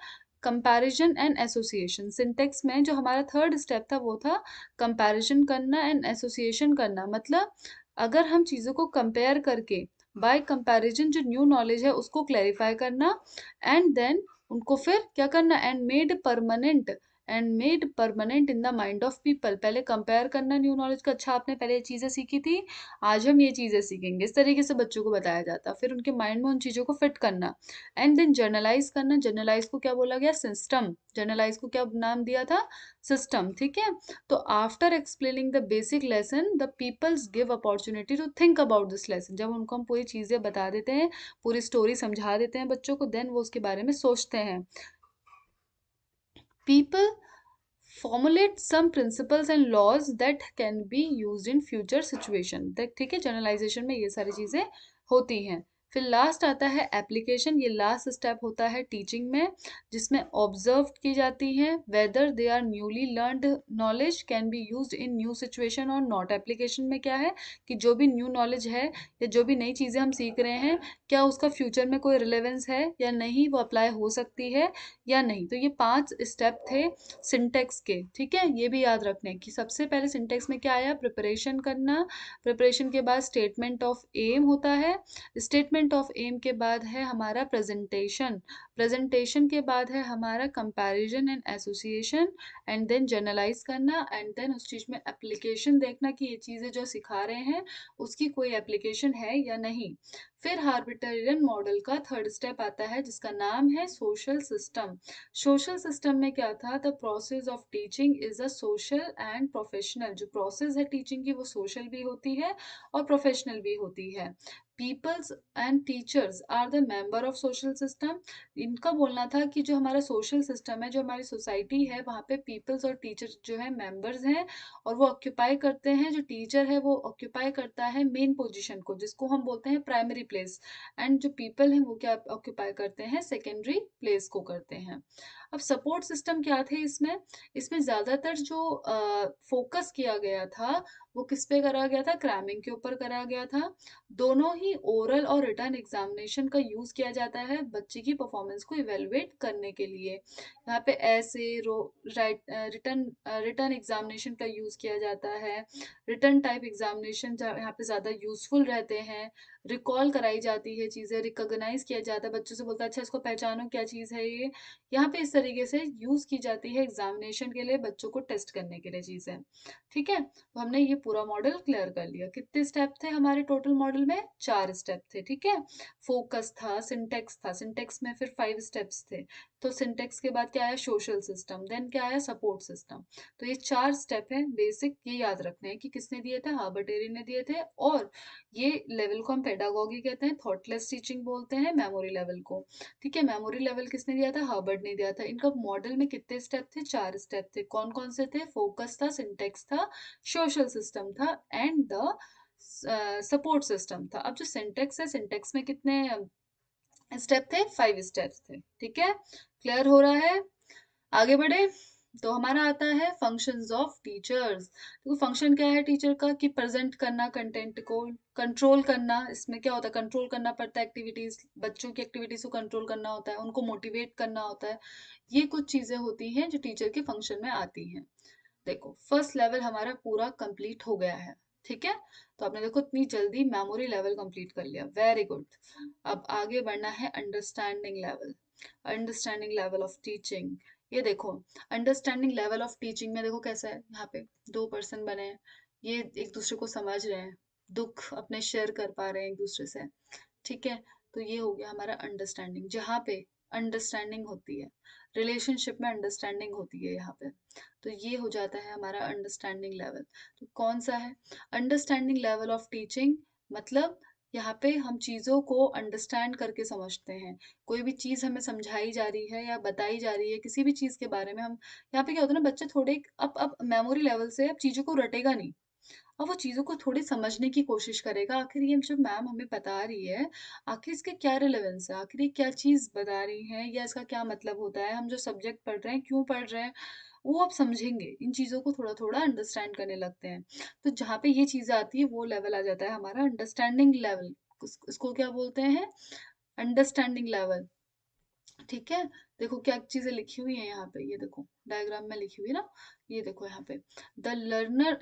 कंपैरिजन एंड एसोसिएशन। सिंटेक्स में जो हमारा थर्ड स्टेप था वो था कंपैरिजन करना एंड एसोसिएशन करना। मतलब अगर हम चीज़ों को कंपेयर करके बाय कंपैरिजन जो न्यू नॉलेज है उसको क्लैरिफाई करना, एंड देन उनको फिर क्या करना? And made permanent in the mind of people. पहले कंपेयर करना न्यू नॉलेज का, अच्छा आपने पहले ये चीज़ें सीखी थी, आज हम ये चीज़ें सीखेंगे, इस तरीके से बच्चों को बताया जाता। फिर उनके माइंड में उन चीज़ों को फिट करना, एंड देन जर्नलाइज करना। जर्नलाइज को क्या बोला गया? सिस्टम। जर्नलाइज को क्या नाम दिया था? सिस्टम। ठीक है, तो after explaining the basic lesson the peoples give opportunity to think about this lesson. जब उनको हम पूरी चीज़ें बता देते हैं, पूरी स्टोरी समझा देते हैं बच्चों को, देन वो उसके बारे में सोचते हैं। People formulate some principles and laws that can be used in future situation। ठीक है, जनरलाइजेशन में ये सारी चीजें होती हैं। फिर लास्ट आता है एप्लीकेशन। ये लास्ट स्टेप होता है टीचिंग में, जिसमें ऑब्जर्व की जाती हैं whether they are newly learned knowledge can be used in new situation or not. Application में क्या है कि जो भी न्यू नॉलेज है या जो भी नई चीज़ें हम सीख रहे हैं, क्या उसका फ्यूचर में कोई रिलेवेंस है या नहीं, वो अप्लाई हो सकती है या नहीं। तो ये 5 स्टेप थे सिंटेक्स के। ठीक है, ये भी याद रखने कि सबसे पहले सिंटेक्स में क्या आया? प्रिपरेशन करना। प्रिपरेशन के बाद स्टेटमेंट ऑफ एम होता है। स्टेटमेंट ऑफ एम के बाद है हमारा प्रेजेंटेशन। प्रेजेंटेशन के बाद है हमारा comparison and association, and then generalise करना, एंड देन उस चीज में एप्लीकेशन देखना कि ये चीजें जो सिखा रहे हैं उसकी कोई एप्लीकेशन है या नहीं। फिर हार्बिटेरियन मॉडल का थर्ड स्टेप आता है जिसका नाम है सोशल सिस्टम। सोशल सिस्टम में क्या था? The process of teaching is a social and professional. जो प्रोसेस है टीचिंग की वो सोशल भी होती है और प्रोफेशनल भी होती है। Peoples and teachers are the member of social system. इनका बोलना था कि जो हमारा सोशल सिस्टम है, जो हमारी सोसाइटी है, वहाँ पे पीपल्स और टीचर्स जो है मेंबर्स हैं, और वो ऑक्यूपाई करते हैं, जो टीचर है वो ऑक्यूपाई करता है मेन पोजीशन को, जिसको हम बोलते हैं प्राइमरी प्लेस, एंड जो पीपल हैं वो क्या ऑक्यूपाई करते हैं? सेकेंडरी प्लेस को करते हैं। अब सपोर्ट सिस्टम क्या थे इसमें? इसमें ज़्यादातर जो फोकस किया गया था वो किस पे करा गया था? क्रैमिंग के ऊपर करा गया था। दोनों ही ओरल और रिटर्न एग्जामिनेशन का यूज़ किया जाता है बच्चे की परफॉर्मेंस को इवेलुएट करने के लिए। यहाँ पे ऐसे रिटर्न रिटर्न एग्जामिनेशन का यूज़ किया जाता है। रिटर्न टाइप एग्जामिनेशन यहाँ पे ज़्यादा यूजफुल रहते हैं। रिकॉल कराई जाती है चीज़ें, रिकॉग्नाइज़ किया जाता है, बच्चों से बोलता है अच्छा इसको पहचानो क्या चीज़ है ये। यहाँ पे इस तरीके से यूज़ की जाती है एग्ज़ामिनेशन के लिए, बच्चों को टेस्ट करने के लिए चीज़ें। ठीक है? तो हमने ये पूरा मॉडल क्लियर कर लिया। कितने स्टेप थे हमारे टोटल मॉडल में? 4 स्टेप थे, ठीक है? फोकस था, सिंटेक्स था, सिंटेक्स में फिर 5 स्टेप्स थे। तो सिंटेक्स के बाद क्या आया? सोशल सिस्टम, देन क्या आया? Support system. तो ये 4 स्टेप हैं बेसिक, ये याद रखने हैं कि किसने दिए थे? हार्बर्टेरी ने दिए थे। और ये लेवल को हम पेडागोगी कहते हैं, थॉटलेस टीचिंग बोलते हैं मेमोरी लेवल को। ठीक है? मेमोरी लेवल किसने दिया था? हार्बर्ट ने दिया था। इनका मॉडल में कितने स्टेप थे? 4 स्टेप थे। कौन कौन से थे? फोकस था, सिंटेक्स था, सोशल सिस्टम था एंड द सपोर्ट सिस्टम था। अब जो सिंटेक्स है, सिंटेक्स में कितने स्टेप थे? 5 स्टेप्स थे। ठीक है? क्लियर हो रहा है? आगे बढ़े। तो हमारा आता है फंक्शंस ऑफ टीचर्स। तो फंक्शन क्या है टीचर का? कि प्रेजेंट करना कंटेंट को, कंट्रोल करना। इसमें क्या होता है? कंट्रोल करना पड़ता है एक्टिविटीज, बच्चों की एक्टिविटीज को कंट्रोल करना होता है, उनको मोटिवेट करना होता है। ये कुछ चीजें होती हैं जो टीचर के फंक्शन में आती हैं। देखो फर्स्ट लेवल हमारा पूरा कंप्लीट हो गया है। ठीक है? तो आपने देखो इतनी जल्दी मेमोरी लेवल कंप्लीट कर लिया, वेरी गुड। अब आगे बढ़ना है understanding level. Understanding level of teaching. ये देखो अंडरस्टैंडिंग लेवल ऑफ टीचिंग में देखो कैसा है, यहाँ पे दो पर्सन बने हैं, ये एक दूसरे को समझ रहे हैं, दुख अपने शेयर कर पा रहे हैं एक दूसरे से। ठीक है? तो ये हो गया हमारा अंडरस्टैंडिंग, जहाँ पे अंडरस्टैंडिंग होती है, रिलेशनशिप में अंडरस्टैंडिंग होती है यहाँ पे। तो ये हो जाता है हमारा अंडरस्टैंडिंग लेवल। तो कौन सा है अंडरस्टैंडिंग लेवल ऑफ टीचिंग? मतलब यहाँ पे हम चीज़ों को अंडरस्टैंड करके समझते हैं। कोई भी चीज़ हमें समझाई जा रही है या बताई जा रही है किसी भी चीज़ के बारे में, हम यहाँ पे क्या होता है ना, बच्चे थोड़े अब मेमोरी लेवल से अब चीज़ों को रटेगा नहीं, अब वो चीज़ों को थोड़ी समझने की कोशिश करेगा। आखिर ये जो मैम हमें बता रही है, आखिर इसके क्या रिलेवेंस है, आखिर ये क्या चीज़ बता रही है, या इसका क्या मतलब होता है, हम जो सब्जेक्ट पढ़ रहे हैं क्यों पढ़ रहे हैं, वो आप समझेंगे। इन चीज़ों को थोड़ा थोड़ा अंडरस्टैंड करने लगते हैं। तो जहाँ पे ये चीज़ आती है वो लेवल आ जाता है हमारा अंडरस्टैंडिंग लेवल। इसको क्या बोलते हैं? Understanding level. ठीक है? देखो क्या चीजें लिखी हुई है यहाँ पे, ये देखो डायग्राम में लिखी हुई है ना, ये देखो यहाँ पे the learner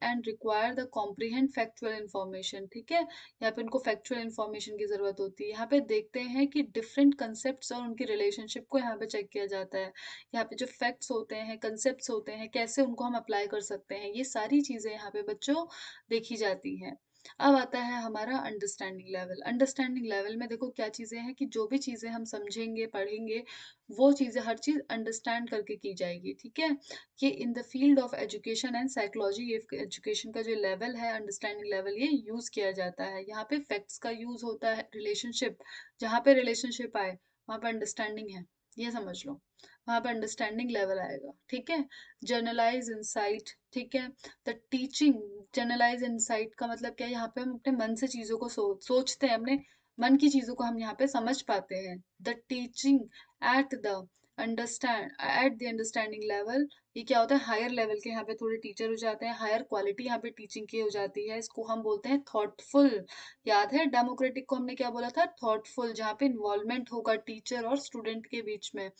and require the comprehend factual information. ठीक है? यहाँ पे उनको फैक्चुअल इंफॉर्मेशन की जरूरत होती है। यहाँ पे देखते हैं कि डिफरेंट कंसेप्ट्स और उनकी रिलेशनशिप को यहाँ पे चेक किया जाता है। यहाँ पे जो फैक्ट्स होते हैं, कंसेप्ट्स होते हैं, कैसे उनको हम अप्लाई कर सकते हैं, ये सारी चीजें यहाँ पे बच्चों देखी जाती हैं। अब आता है हमारा अंडरस्टैंडिंग लेवल। अंडरस्टैंडिंग लेवल में देखो क्या चीजें हैं कि जो भी चीजें हम समझेंगे पढ़ेंगे, वो चीजें हर चीज अंडरस्टैंड करके की जाएगी। ठीक है? ये in the field of education and psychology, ये एजुकेशन का जो लेवल है अंडरस्टैंडिंग लेवल, ये यूज किया जाता है। यहाँ पे फैक्ट्स का यूज होता है, रिलेशनशिप, जहाँ पे रिलेशनशिप आए वहां पे अंडरस्टैंडिंग है, ये समझ लो, वहां पे अंडरस्टैंडिंग लेवल आएगा। ठीक है? Generalized insight. ठीक है? द टीचिंग, जनरलाइज इनसाइट का मतलब क्या है? यहाँ पे हम अपने मन से चीजों को सोचते हैं, अपने मन की चीजों को हम यहाँ पे समझ पाते हैं। The teaching at the understanding level, ये क्या होता है? हायर लेवल के यहाँ पे थोड़े टीचर हो जाते हैं, हायर क्वालिटी यहाँ पे टीचिंग की हो जाती है। इसको हम बोलते हैं थॉटफुल। याद है डेमोक्रेटिक को हमने क्या बोला था? थॉटफुल, जहाँ पे इन्वॉल्वमेंट होगा टीचर और स्टूडेंट के बीच में।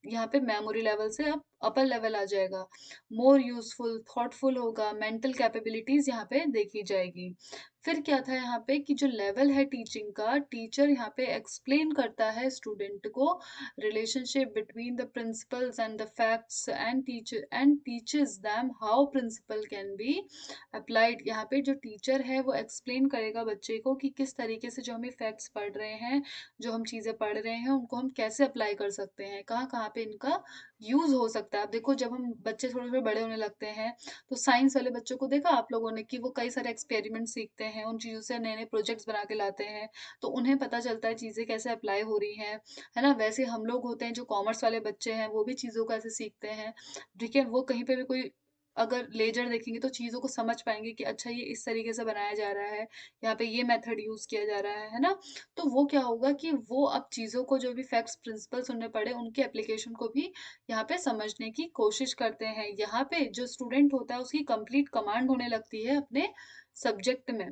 यहाँ पे मेमोरी लेवल से अब अपर लेवल आ जाएगा। मोर यूजफुल, थॉटफुल होगा, मेंटल कैपेबिलिटीज यहाँ पे देखी जाएगी। फिर क्या था यहाँ पे कि जो लेवल है टीचिंग का, टीचर यहाँ पे एक्सप्लेन करता है स्टूडेंट को relationship between the principles and the facts and teachers them how principle can be applied. यहाँ पे जो टीचर है वो एक्सप्लेन करेगा बच्चे को कि किस तरीके से जो हमें फैक्ट्स पढ़ रहे हैं, जो हम चीजें पढ़ रहे हैं, उनको हम कैसे अप्लाई कर सकते हैं, कहाँ कहाँ पे इनका यूज हो सकता है। आप देखो जब हम बच्चे थोड़े थोड़े बड़े होने लगते हैं, तो साइंस वाले बच्चों को देखा आप लोगों ने कि वो कई सारे एक्सपेरिमेंट सीखते हैं, उन चीजों से नए नए प्रोजेक्ट्स बना के लाते हैं, तो उन्हें पता चलता है चीजें कैसे अप्लाई हो रही हैं। है ना? वैसे हम लोग होते हैं जो कॉमर्स वाले बच्चे हैं, वो भी चीजों को ऐसे सीखते हैं। ठीक है? वो कहीं पे भी कोई अगर लेजर देखेंगे तो चीजों को समझ पाएंगे कि अच्छा ये इस तरीके से बनाया जा रहा है, यहाँ पे ये मेथड यूज किया जा रहा है ना? तो वो क्या होगा कि वो अब चीजों को, जो भी फैक्ट्स प्रिंसिपल्स उन्हें पढ़े, उनके एप्लीकेशन को भी यहाँ पे समझने की कोशिश करते हैं। यहाँ पे जो स्टूडेंट होता है उसकी कंप्लीट कमांड होने लगती है अपने सब्जेक्ट में।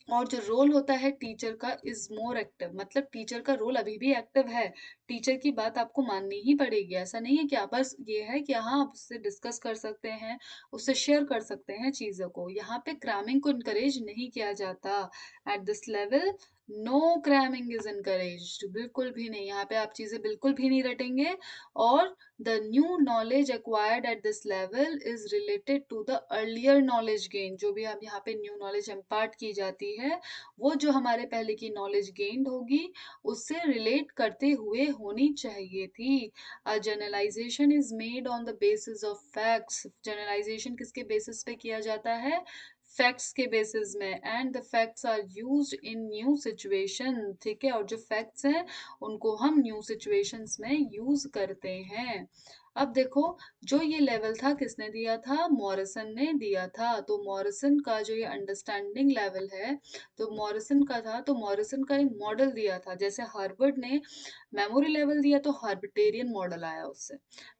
और जो रोल होता है टीचर का इज मोर एक्टिव, मतलब टीचर का रोल अभी भी एक्टिव है। टीचर की बात आपको माननी ही पड़ेगी, ऐसा नहीं है कि आप बस ये है कि हाँ आप उससे डिस्कस कर सकते हैं, उससे शेयर कर सकते हैं चीज़ों को। यहाँ पे क्रैमिंग को इनकरेज नहीं किया जाता at this level. No cramming is encouraged, बिल्कुल भी नहीं। यहाँ पे आप चीज़ें बिल्कुल भी नहीं रटेंगे। और the new knowledge acquired at this level is related to the earlier knowledge gain. जो भी हम यहाँ पे न्यू नॉलेज इम्पार्ट की जाती है, वो जो हमारे पहले की नॉलेज गेन्ड होगी उससे रिलेट करते हुए होनी चाहिए थी। Generalisation is made on the basis of facts. Generalisation किसके बेसिस पे किया जाता है? फैक्ट्स के बेसिस में। And the facts are used in new situation, ठीक है। और जो फैक्ट्स हैं उनको हम न्यू सिचुएशंस में यूज करते हैं। अब देखो, जो ये लेवल था किसने दिया था? मॉरिसन ने दिया था। तो मॉरिसन का जो ये अंडरस्टैंडिंग लेवल है, तो मॉरिसन का था, तो मॉरिसन का एक मॉडल दिया था। जैसे हार्वर्ड ने मेमोरी लेवल दिया तो हार्बिटेरियन मॉडल आया उससे,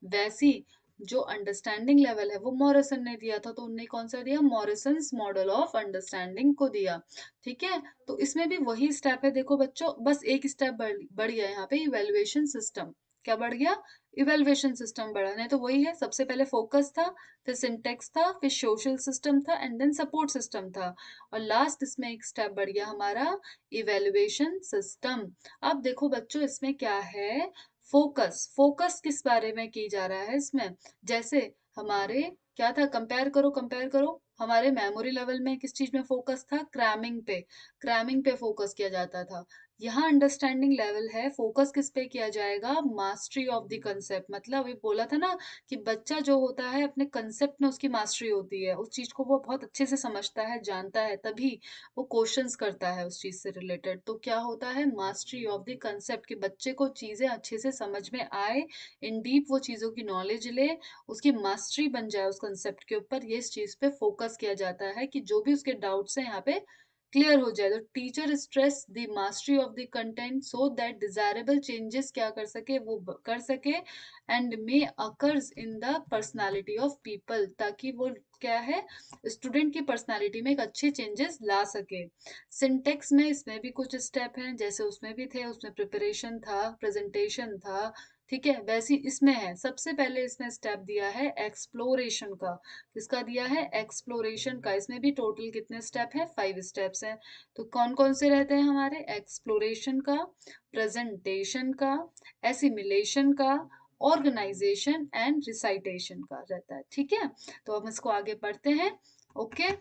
वैसी जो अंडरस्टैंडिंग लेवल है वो मॉरिसन ने दिया था। तो उनने कौन सा दिया? मॉरिसन्स मॉडल ऑफ अंडरस्टैंडिंग को दिया, ठीक है। तो इसमें भी वही स्टेप है, देखो बच्चों, बस एक स्टेप बढ़ गया यहाँ पे, इवेल्युएशन सिस्टम। क्या बढ़ गया? इवेल्युएशन सिस्टम बढ़ा। नहीं तो वही है, सबसे पहले फोकस था, फिर सिंटेक्स था, फिर सोशल सिस्टम था, एंड देन सपोर्ट सिस्टम था। और लास्ट इसमें एक स्टेप बढ़ गया हमारा, इवेल्युएशन सिस्टम। अब देखो बच्चों, इसमें क्या है? फोकस। फोकस किस बारे में की जा रहा है इसमें? जैसे हमारे क्या था, कंपेयर करो कंपेयर करो, हमारे मेमोरी लेवल में किस चीज में फोकस था? क्रैमिंग पे। क्रैमिंग पे फोकस किया जाता था। यहाँ अंडरस्टैंडिंग लेवल है, फोकस किस पे किया जाएगा? Mastery of the concept. मतलब अभी बोला था ना कि बच्चा जो होता है अपने कंसेप्ट में उसकी मास्टरी होती है, उस चीज को वो बहुत अच्छे से समझता है, जानता है, तभी वो क्वेश्चंस करता है उस चीज से रिलेटेड। तो क्या होता है? मास्टरी ऑफ द कंसेप्ट, कि बच्चे को चीजें अच्छे से समझ में आए, इन डीप वो चीजों की नॉलेज ले, उसकी मास्टरी बन जाए उस कंसेप्ट के ऊपर। ये इस चीज पे फोकस किया जाता है कि जो भी उसके डाउट्स हैं यहाँ पे क्लियर हो जाए। तो teacher stress the mastery of the content so that desirable changes क्या कर सके? वो कर सके, and may occurs in the personality of people, ताकि वो क्या है, स्टूडेंट की पर्सनालिटी में एक अच्छे चेंजेस ला सके। सिंटेक्स में इसमें भी कुछ स्टेप हैं, जैसे उसमें भी थे, उसमें प्रिपरेशन था, प्रेजेंटेशन था, ठीक है। वैसे इसमें है, सबसे पहले इसमें स्टेप दिया है एक्सप्लोरेशन का। किसका दिया है? एक्सप्लोरेशन का। इसमें भी टोटल कितने स्टेप है? 5 स्टेप्स हैं। तो कौन कौन से रहते हैं हमारे? एक्सप्लोरेशन का, प्रेजेंटेशन का, एसिमिलेशन का, ऑर्गेनाइजेशन एंड रिसाइटेशन का रहता है, ठीक है। तो हम इसको आगे पढ़ते हैं। ओके,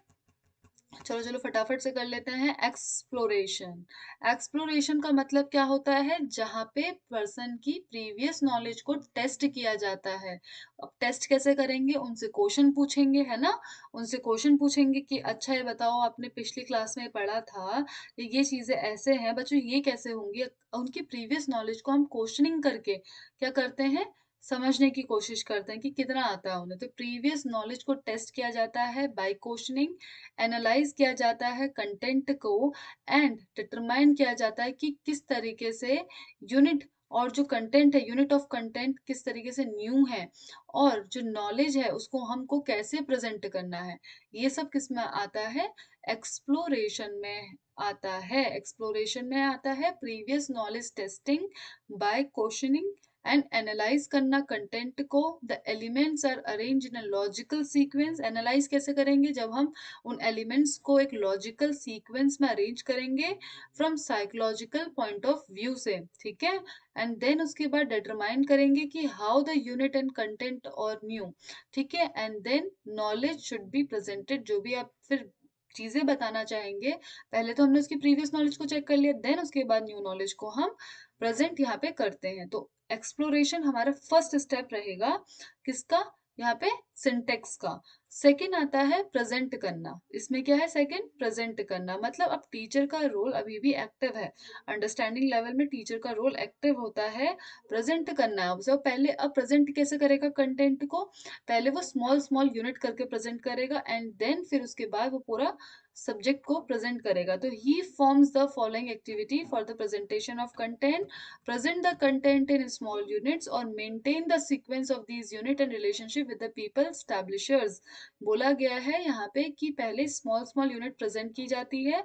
चलो चलो फटाफट से कर लेते हैं। एक्सप्लोरेशन। एक्सप्लोरेशन का मतलब क्या होता है? जहाँ पे पर्सन की प्रीवियस नॉलेज को टेस्ट किया जाता है। अब टेस्ट कैसे करेंगे? उनसे क्वेश्चन पूछेंगे, है ना। उनसे क्वेश्चन पूछेंगे कि अच्छा ये बताओ, आपने पिछली क्लास में पढ़ा था ये चीजें ऐसे हैं बच्चों, ये कैसे होंगी? उनकी प्रीवियस नॉलेज को हम क्वेश्चनिंग करके क्या करते हैं? समझने की कोशिश करते हैं कि कितना आता है उन्हें। तो प्रीवियस नॉलेज को टेस्ट किया जाता है बाय क्वेश्चनिंग, एनालाइज किया जाता है कंटेंट को, एंड डिटरमाइन किया जाता है कि किस तरीके से यूनिट, और जो कंटेंट है, यूनिट ऑफ कंटेंट किस तरीके से न्यू है, और जो नॉलेज है उसको हमको कैसे प्रेजेंट करना है। ये सब किस में आता है? एक्सप्लोरेशन में आता है। एक्सप्लोरेशन में आता है previous knowledge testing by questioning and analyse करना कंटेंट को। The elements are arrange in a logical sequence. Analyse कैसे करेंगे? जब हम उन एलिमेंट्स को एक लॉजिकल सीक्वेंस में अरेंज करेंगे from psychological point of view से, ठीक है। एंड देन उसके बाद डिटरमाइन करेंगे कि how the unit and content और न्यू, ठीक है। And then knowledge should be presented. जो भी आप फिर चीजें बताना चाहेंगे, पहले तो हमने उसकी प्रीवियस नॉलेज को चेक कर लिया, देन उसके बाद न्यू नॉलेज को हम प्रेजेंट यहाँ पे करते हैं। तो एक्सप्लोरेशन हमारा फर्स्ट स्टेप रहेगा, किसका? यहाँ पे सिंटेक्स का। सेकंड आता है प्रेजेंट करना। इसमें क्या है? सेकंड प्रेजेंट करना, मतलब अब टीचर का रोल अभी भी एक्टिव है। अंडरस्टैंडिंग लेवल में टीचर का रोल एक्टिव होता है। प्रेजेंट करना है उसे पहले। अब प्रेजेंट कैसे करेगा कंटेंट को? पहले वो स्मॉल स्मॉल यूनिट करके प्रेजेंट करेगा, एंड देन फिर उसके बाद वो पूरा सब्जेक्ट को प्रेजेंट करेगा। तो he forms the following activity for the presentation of content: present the content in small units or maintain the sequence of these unit and relationship with the people establishers। बोला गया है यहाँ पे कि पहले स्मॉल स्मॉल यूनिट प्रेजेंट की जाती है,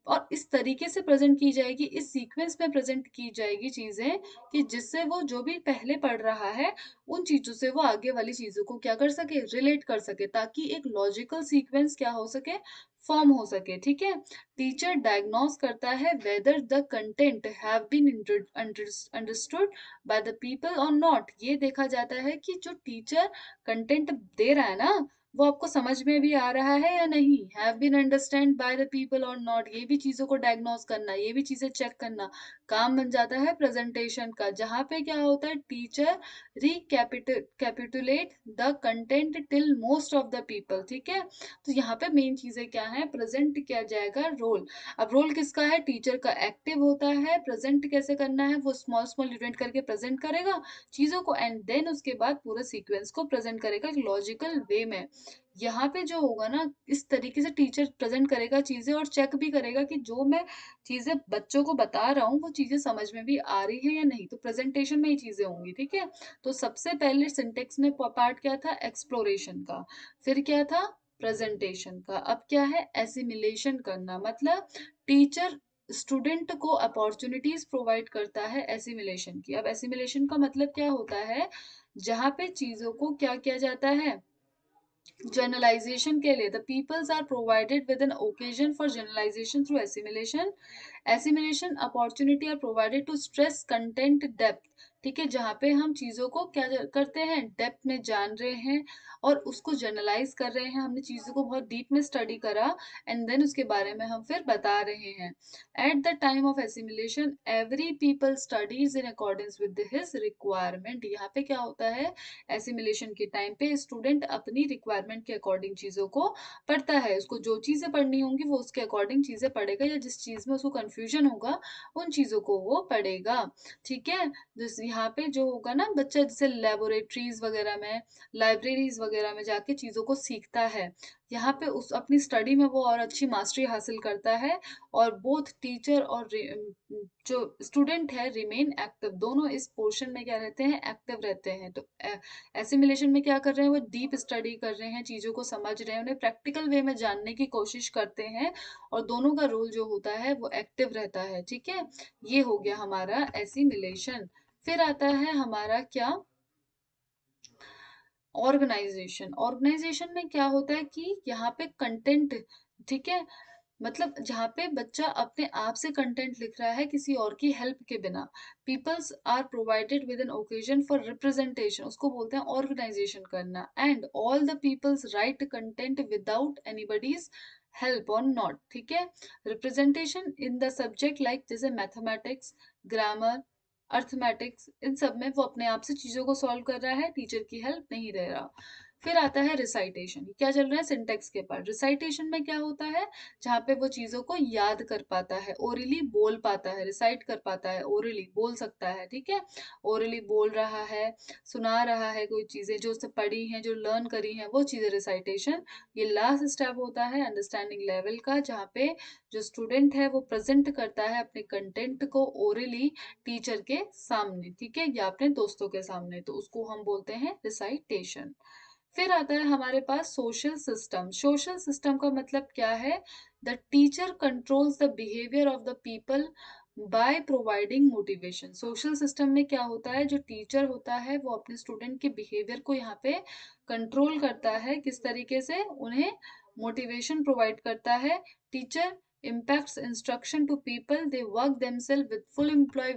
और इस तरीके से प्रेजेंट की जाएगी, इस सीक्वेंस में प्रेजेंट की जाएगी चीजें कि जिससे वो जो भी पहले पढ़ रहा है उन चीजों से वो आगे वाली चीजों को क्या कर सके, रिलेट कर सके, ताकि एक लॉजिकल सीक्वेंस क्या हो सके, फॉर्म हो सके। ठीक है। टीचर डायग्नोस करता है whether the content have been understood by the people or not. ये देखा जाता है कि जो टीचर कंटेंट दे रहा है ना, वो आपको समझ में भी आ रहा है या नहीं, have been understand by the people or not, ये भी चीजों को डायग्नोस करना, ये भी चीजें चेक करना काम बन जाता है प्रेजेंटेशन का, जहाँ पे क्या होता है, teacher recapitulate the content till most of the people. ठीक है। तो यहाँ पे मेन चीजें क्या है, प्रेजेंट किया जाएगा रोल। अब रोल किसका है, टीचर का एक्टिव होता है। प्रेजेंट कैसे करना है, वो स्मॉल स्मॉल इवेंट करके प्रेजेंट करेगा चीजों को, एंड देन उसके बाद पूरे सीक्वेंस को प्रेजेंट करेगा लॉजिकल वे में। यहाँ पे जो होगा ना, इस तरीके से टीचर प्रेजेंट करेगा चीजें और चेक भी करेगा कि जो मैं चीजें बच्चों को बता रहा हूँ वो चीजें समझ में भी आ रही है या नहीं। तो प्रेजेंटेशन में ये चीजें होंगी। ठीक है। तो सबसे पहले सिंटेक्स में पार्ट क्या था, एक्सप्लोरेशन का, फिर क्या था, प्रेजेंटेशन का, अब क्या है, एसिमिलेशन करना। मतलब टीचर स्टूडेंट को अपॉर्चुनिटीज प्रोवाइड करता है एसिमिलेशन की। अब एसिमिलेशन का मतलब क्या होता है, जहां पे चीजों को क्या किया जाता है, जनरलाइजेशन के लिए, the peoples are provided with an occasion for generalisation through assimilation. Assimilation opportunity are provided to stress content depth. ठीक है। जहाँ पे हम चीजों को क्या करते हैं, डेप्थ में जान रहे हैं और उसको जनरलाइज कर रहे हैं, हमने चीजों को बहुत डीप में स्टडी करा, एंड देन उसके बारे में हम फिर बता रहे हैं। At the time of assimilation every people studies in accordance with his requirement. यहाँ पे क्या होता है, एसिमिलेशन के टाइम पे स्टूडेंट अपनी रिक्वायरमेंट के अकॉर्डिंग चीजों को पढ़ता है। उसको जो चीजें पढ़नी होंगी वो उसके अकॉर्डिंग चीजें पढ़ेगा, या जिस चीज में उसको कंफ्यूजन होगा उन चीजों को वो पढ़ेगा। ठीक है। जिस यहाँ पे जो होगा ना, बच्चा जैसे लेबोरेटरीज वगैरह में, लाइब्रेरीज वगैरह में जाके चीजों को सीखता है, यहाँ पे उस अपनी स्टडी में वो और अच्छी मास्टरी हासिल करता है। और बोथ टीचर और जो स्टूडेंट है रिमेन एक्टिव, दोनों इस पोर्शन में क्या रहते हैं, एक्टिव रहते हैं। तो एसिमिलेशन में क्या कर रहे हैं, वो डीप स्टडी कर रहे हैं, चीजों को समझ रहे हैं, उन्हें प्रैक्टिकल वे में जानने की कोशिश करते हैं, और दोनों का रोल जो होता है वो एक्टिव रहता है। ठीक है। ये हो गया हमारा एसिमिलेशन। फिर आता है हमारा क्या, ऑर्गेनाइजेशन। ऑर्गेनाइजेशन में क्या होता है कि यहाँ पे कंटेंट, ठीक है, मतलब जहाँ पे बच्चा अपने आप से कंटेंट लिख रहा है किसी और की हेल्प के बिना। Peoples are provided with an occasion for representation, उसको बोलते हैं ऑर्गेनाइजेशन करना। And all the peoples write content without anybody's help or not. ठीक है। Representation in the subject like जैसे मैथमेटिक्स, ग्रामर, अर्थमेटिक्स, इन सब में वो अपने आप से चीजों को सॉल्व कर रहा है, टीचर की हेल्प नहीं ले रहा। फिर आता है रिसाइटेशन। क्या चल रहा है, सिंटेक्स के पार्ट। रिसाइटेशन में क्या होता है, जहाँ पे वो चीजों को याद कर पाता है, ओरली बोल पाता है, रिसाइट कर पाता है, ओरली बोल सकता है। ठीक है। ओरली बोल रहा है, सुना रहा है, कोई चीजें जो उसने पढ़ी हैं, जो लर्न करी हैं, वो चीजें रिसाइटेशन। ये लास्ट स्टेप होता है अंडरस्टैंडिंग लेवल का, जहाँ पे जो स्टूडेंट है वो प्रेजेंट करता है अपने कंटेंट को ओरली टीचर के सामने, ठीक है, या अपने दोस्तों के सामने, तो उसको हम बोलते हैं रिसाइटेशन। फिर आता है हमारे पास सोशल सिस्टम। सोशल सिस्टम का मतलब क्या है, the teacher controls the behaviour of the people by providing motivation. Social system में क्या होता है, जो टीचर होता है वो अपने स्टूडेंट के बिहेवियर को यहाँ पे कंट्रोल करता है, किस तरीके से, उन्हें मोटिवेशन प्रोवाइड करता है। Teacher impacts instruction to people, they work themselves with full employ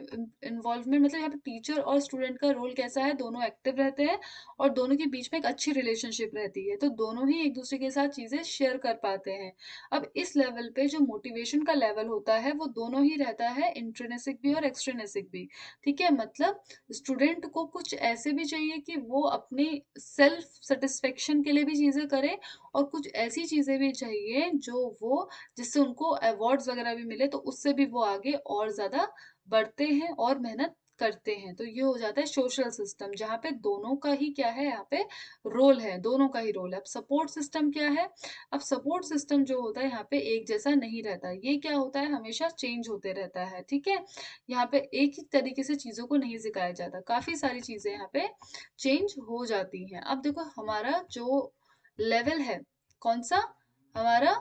involvement। मतलब यहाँ पे टीचर और स्टूडेंट का रोल कैसा है, दोनों एक्टिव रहते हैं और दोनों के बीच में एक अच्छी रिलेशनशिप रहती है, तो दोनों ही एक दूसरे के साथ चीजें शेयर कर पाते हैं। अब इस लेवल पे जो मोटिवेशन का लेवल होता है वो दोनों ही रहता है, इंट्रिंसिक भी और एक्सट्रिंसिक भी। ठीक है। मतलब स्टूडेंट को कुछ ऐसे भी चाहिए कि वो अपने सेल्फ सेटिस्फेक्शन के लिए भी चीजें करे, और कुछ ऐसी चीजें भी चाहिए जो वो, जिससे उनको अवार्ड्स वगैरह भी मिले, तो उससे भी वो आगे और ज्यादा बढ़ते हैं और मेहनत करते हैं। तो ये हो जाता है सोशल सिस्टम, जहाँ पे दोनों का ही क्या है, यहाँ पे रोल है, दोनों का ही रोल है। अब सपोर्ट सिस्टम क्या है, अब सपोर्ट सिस्टम जो होता है यहाँ पे एक जैसा नहीं रहता, ये क्या होता है, हमेशा चेंज होते रहता है। ठीक है। यहाँ पे एक ही तरीके से चीजों को नहीं सिखाया जाता, काफी सारी चीजें यहाँ पे चेंज हो जाती हैं। अब देखो हमारा जो लेवल है, कौन सा, हमारा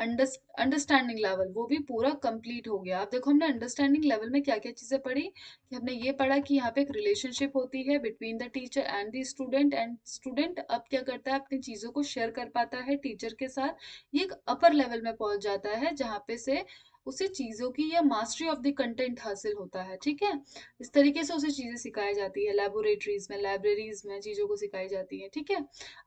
अंडरस्टैंडिंग लेवल वो भी पूरा कंप्लीट हो गया। अब देखो हमने अंडरस्टैंडिंग लेवल में क्या क्या चीजें पढ़ी, कि हमने ये पढ़ा कि यहाँ पे एक रिलेशनशिप होती है between the teacher and student अब क्या करता है, अपनी चीजों को शेयर कर पाता है टीचर के साथ। ये एक अपर लेवल में पहुंच जाता है जहाँ पे से उसे चीजों की या मास्टरी ऑफ द कंटेंट हासिल होता है, ठीक है। इस तरीके से उसे चीजें सिखाई जाती है, लेबोरेटरीज में लाइब्रेरीज में चीजों को सिखाई जाती है, ठीक है।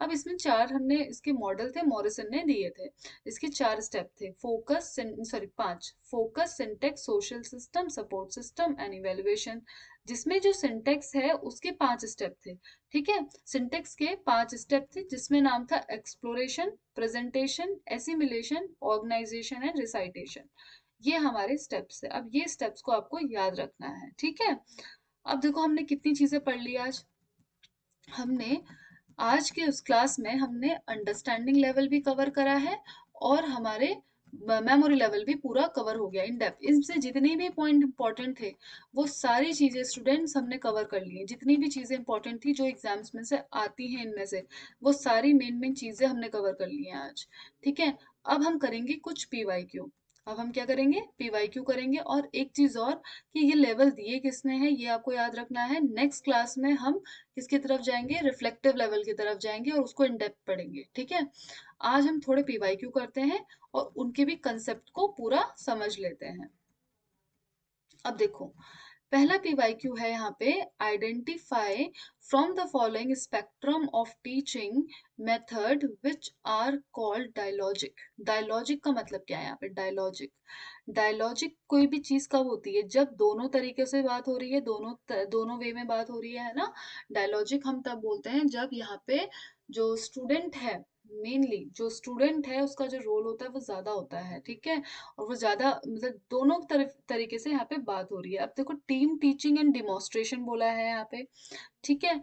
अब इसमें चार हमने इसके मॉडल थे, मॉरिसन ने दिए थे। इसके चार स्टेप थे, पांच, focus, syntax, social system, support system and evaluation. जिसमें जो सिंटेक्स है उसके पांच स्टेप थे, ठीक है। सिंटेक्स के पांच स्टेप थे जिसमें नाम था exploration, presentation, assimilation, organisation and recitation. ये हमारे स्टेप्स है। अब ये स्टेप्स को आपको याद रखना है, ठीक है। अब देखो हमने कितनी चीजें पढ़ ली आज। हमने आज के उस क्लास में हमने अंडरस्टैंडिंग लेवल भी कवर करा है और हमारे मेमोरी लेवल भी पूरा कवर हो गया इन डेप्थ। इनसे जितने भी पॉइंट इंपॉर्टेंट थे वो सारी चीजें स्टूडेंट्स हमने कवर कर ली हैं। जितनी भी चीजें इंपॉर्टेंट थी जो एग्जाम्स में से आती हैं इनमें से, वो सारी मेन मेन चीजें हमने कवर कर ली हैं आज, ठीक है। अब हम करेंगे कुछ पीवाईक्यू। अब हम क्या करेंगे, पीवाईक्यू करेंगे। और एक चीज और, कि ये लेवल दिए किसने हैं ये आपको याद रखना है। नेक्स्ट क्लास में हम किसकी तरफ जाएंगे, रिफ्लेक्टिव लेवल की तरफ जाएंगे और उसको इन डेप्थ पढ़ेंगे, ठीक है। आज हम थोड़े पीवाईक्यू करते हैं और उनके भी कंसेप्ट को पूरा समझ लेते हैं। अब देखो पहला पीवाईक्यू है यहाँ पे, identify from the following spectrum of teaching method which are called dialogic. Dialogic का मतलब क्या है यहाँ पे, डायलॉजिक। डायलॉजिक कोई भी चीज कब होती है, जब दोनों तरीके से बात हो रही है, दोनों वे में बात हो रही है ना। डायलॉजिक हम तब बोलते हैं जब यहाँ पे जो स्टूडेंट है, मेनली जो स्टूडेंट है उसका जो रोल होता है वो ज्यादा होता है, ठीक है। और वो ज्यादा मतलब दोनों तरफ तरीके से यहाँ पे बात हो रही है। अब देखो टीम टीचिंग एंड डिमॉन्स्ट्रेशन बोला है यहाँ पे, ठीक है।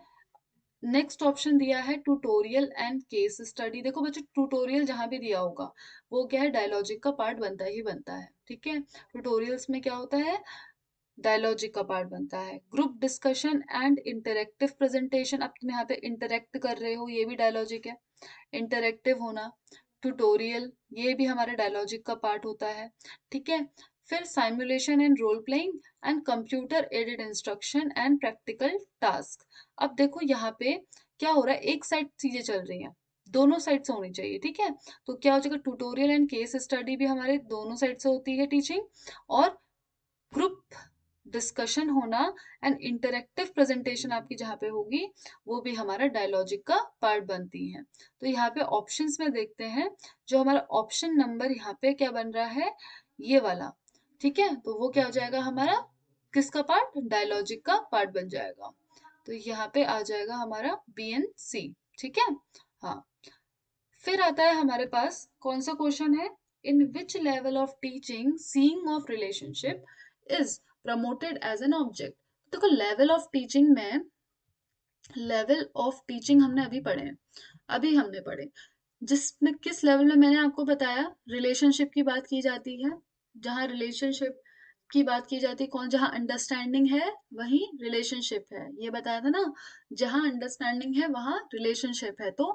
नेक्स्ट ऑप्शन दिया है ट्यूटोरियल एंड केस स्टडी। देखो बच्चों ट्यूटोरियल जहां भी दिया होगा वो क्या है, डायलॉजिक का पार्ट बनता ही बनता है, ठीक है। ट्यूटोरियल्स में क्या होता है, डायलॉजिक का पार्ट बनता है। Group discussion and interactive presentation, अब तुम यहाँ पे इंटरेक्ट कर रहे हो ये भी डायलॉजिक है, इंटरेक्टिव होना। ट्यूटोरियल ये भी हमारे डायलॉजिक का पार्ट होता है, ठीक है। फिर simulation and role playing and computer aided instruction and practical task. अब देखो यहाँ पे क्या हो रहा है, एक साइड चीजें चल रही हैं, दोनों साइड से होनी चाहिए, ठीक है। तो क्या हो जाएगा, ट्यूटोरियल एंड केस स्टडी भी हमारे दोनों साइड से होती है टीचिंग, और ग्रुप डिस्कशन होना एंड इंटरेक्टिव प्रेजेंटेशन आपकी जहाँ पे होगी वो भी हमारा डायलॉजिक का पार्ट बनती है। तो यहाँ पे ऑप्शंस में देखते हैं, जो हमारा ऑप्शन नंबर यहाँ पे क्या बन रहा है, ये वाला, ठीक है। तो वो क्या हो जाएगा हमारा, किसका पार्ट, डायलॉजिक का पार्ट बन जाएगा। तो यहाँ पे आ जाएगा हमारा बी एन सी, ठीक है। हाँ, फिर आता है हमारे पास कौन सा क्वेश्चन है, in which level of teaching seeing of relationship is promoted as an object. देखो लेवल ऑफ टीचिंग में, लेवल ऑफ टीचिंग हमने अभी पढ़े हैं, अभी हमने पढ़े, जिसमें किस लेवल में मैंने आपको बताया, रिलेशनशिप की बात की जाती है। जहाँ रिलेशनशिप की बात की जाती है, कौन, जहाँ अंडरस्टैंडिंग है वहीं रिलेशनशिप है, ये बताया था ना। जहाँ अंडरस्टैंडिंग है वहाँ रिलेशनशिप है। तो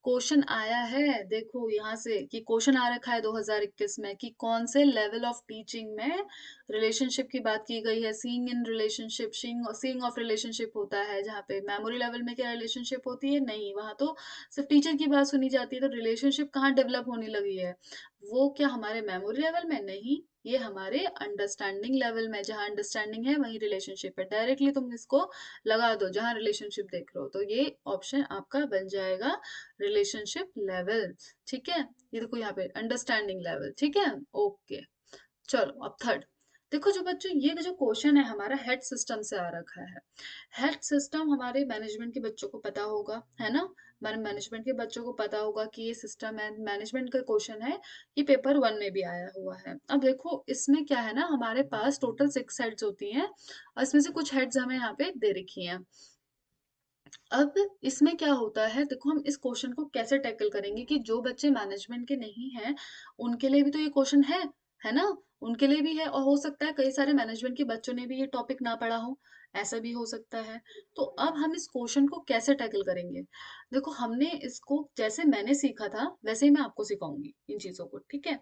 क्वेश्चन आया है, देखो यहाँ से कि क्वेश्चन आ रखा है 2021 में कि कौन से लेवल ऑफ टीचिंग में रिलेशनशिप की बात की गई है। Seeing in relationship, seeing of relationship होता है जहाँ पे मेमोरी लेवल में क्या रिलेशनशिप होती है, नहीं, वहां तो सिर्फ टीचर की बात सुनी जाती है। तो रिलेशनशिप कहाँ डेवलप होने लगी है, वो क्या हमारे मेमोरी लेवल में, नहीं, ये हमारे अंडरस्टैंडिंग लेवल में। जहाँ अंडरस्टैंडिंग है वहीं रिलेशनशिप है, डायरेक्टली तुम इसको लगा दो जहाँ रिलेशनशिप देख रहे हो, तो ये ऑप्शन आपका बन जाएगा रिलेशनशिप लेवल, ठीक है। ये देखो यहाँ पे अंडरस्टैंडिंग लेवल, ठीक है, ओके। चलो अब थर्ड, देखो जो बच्चों ये जो क्वेश्चन है हमारा हेड सिस्टम से आ रखा है। हेड सिस्टम हमारे मैनेजमेंट के बच्चों को पता होगा, है ना। मैनेजमेंट के बच्चों को पता होगा कि ये सिस्टम है, मैनेजमेंट का क्वेश्चन है, ये पेपर 1 में भी आया हुआ है। अब देखो इसमें क्या है ना, हमारे पास टोटल 6 हेड्स होती हैं और इसमें से कुछ हेड्स हमें यहाँ पे दे रखी हैं। अब इसमें क्या होता है, देखो हम इस क्वेश्चन को कैसे टैकल करेंगे कि जो बच्चे मैनेजमेंट के नहीं हैं उनके लिए भी तो ये क्वेश्चन है ना, उनके लिए भी है। और हो सकता है कई सारे मैनेजमेंट के बच्चों ने भी ये टॉपिक ना पढ़ा हो, ऐसा भी हो सकता है। तो अब हम इस क्वेश्चन को कैसे टैकल करेंगे? देखो, हमने इसको जैसे मैंने सीखा था वैसे ही मैं आपको सिखाऊंगी इन चीजों को, ठीक है?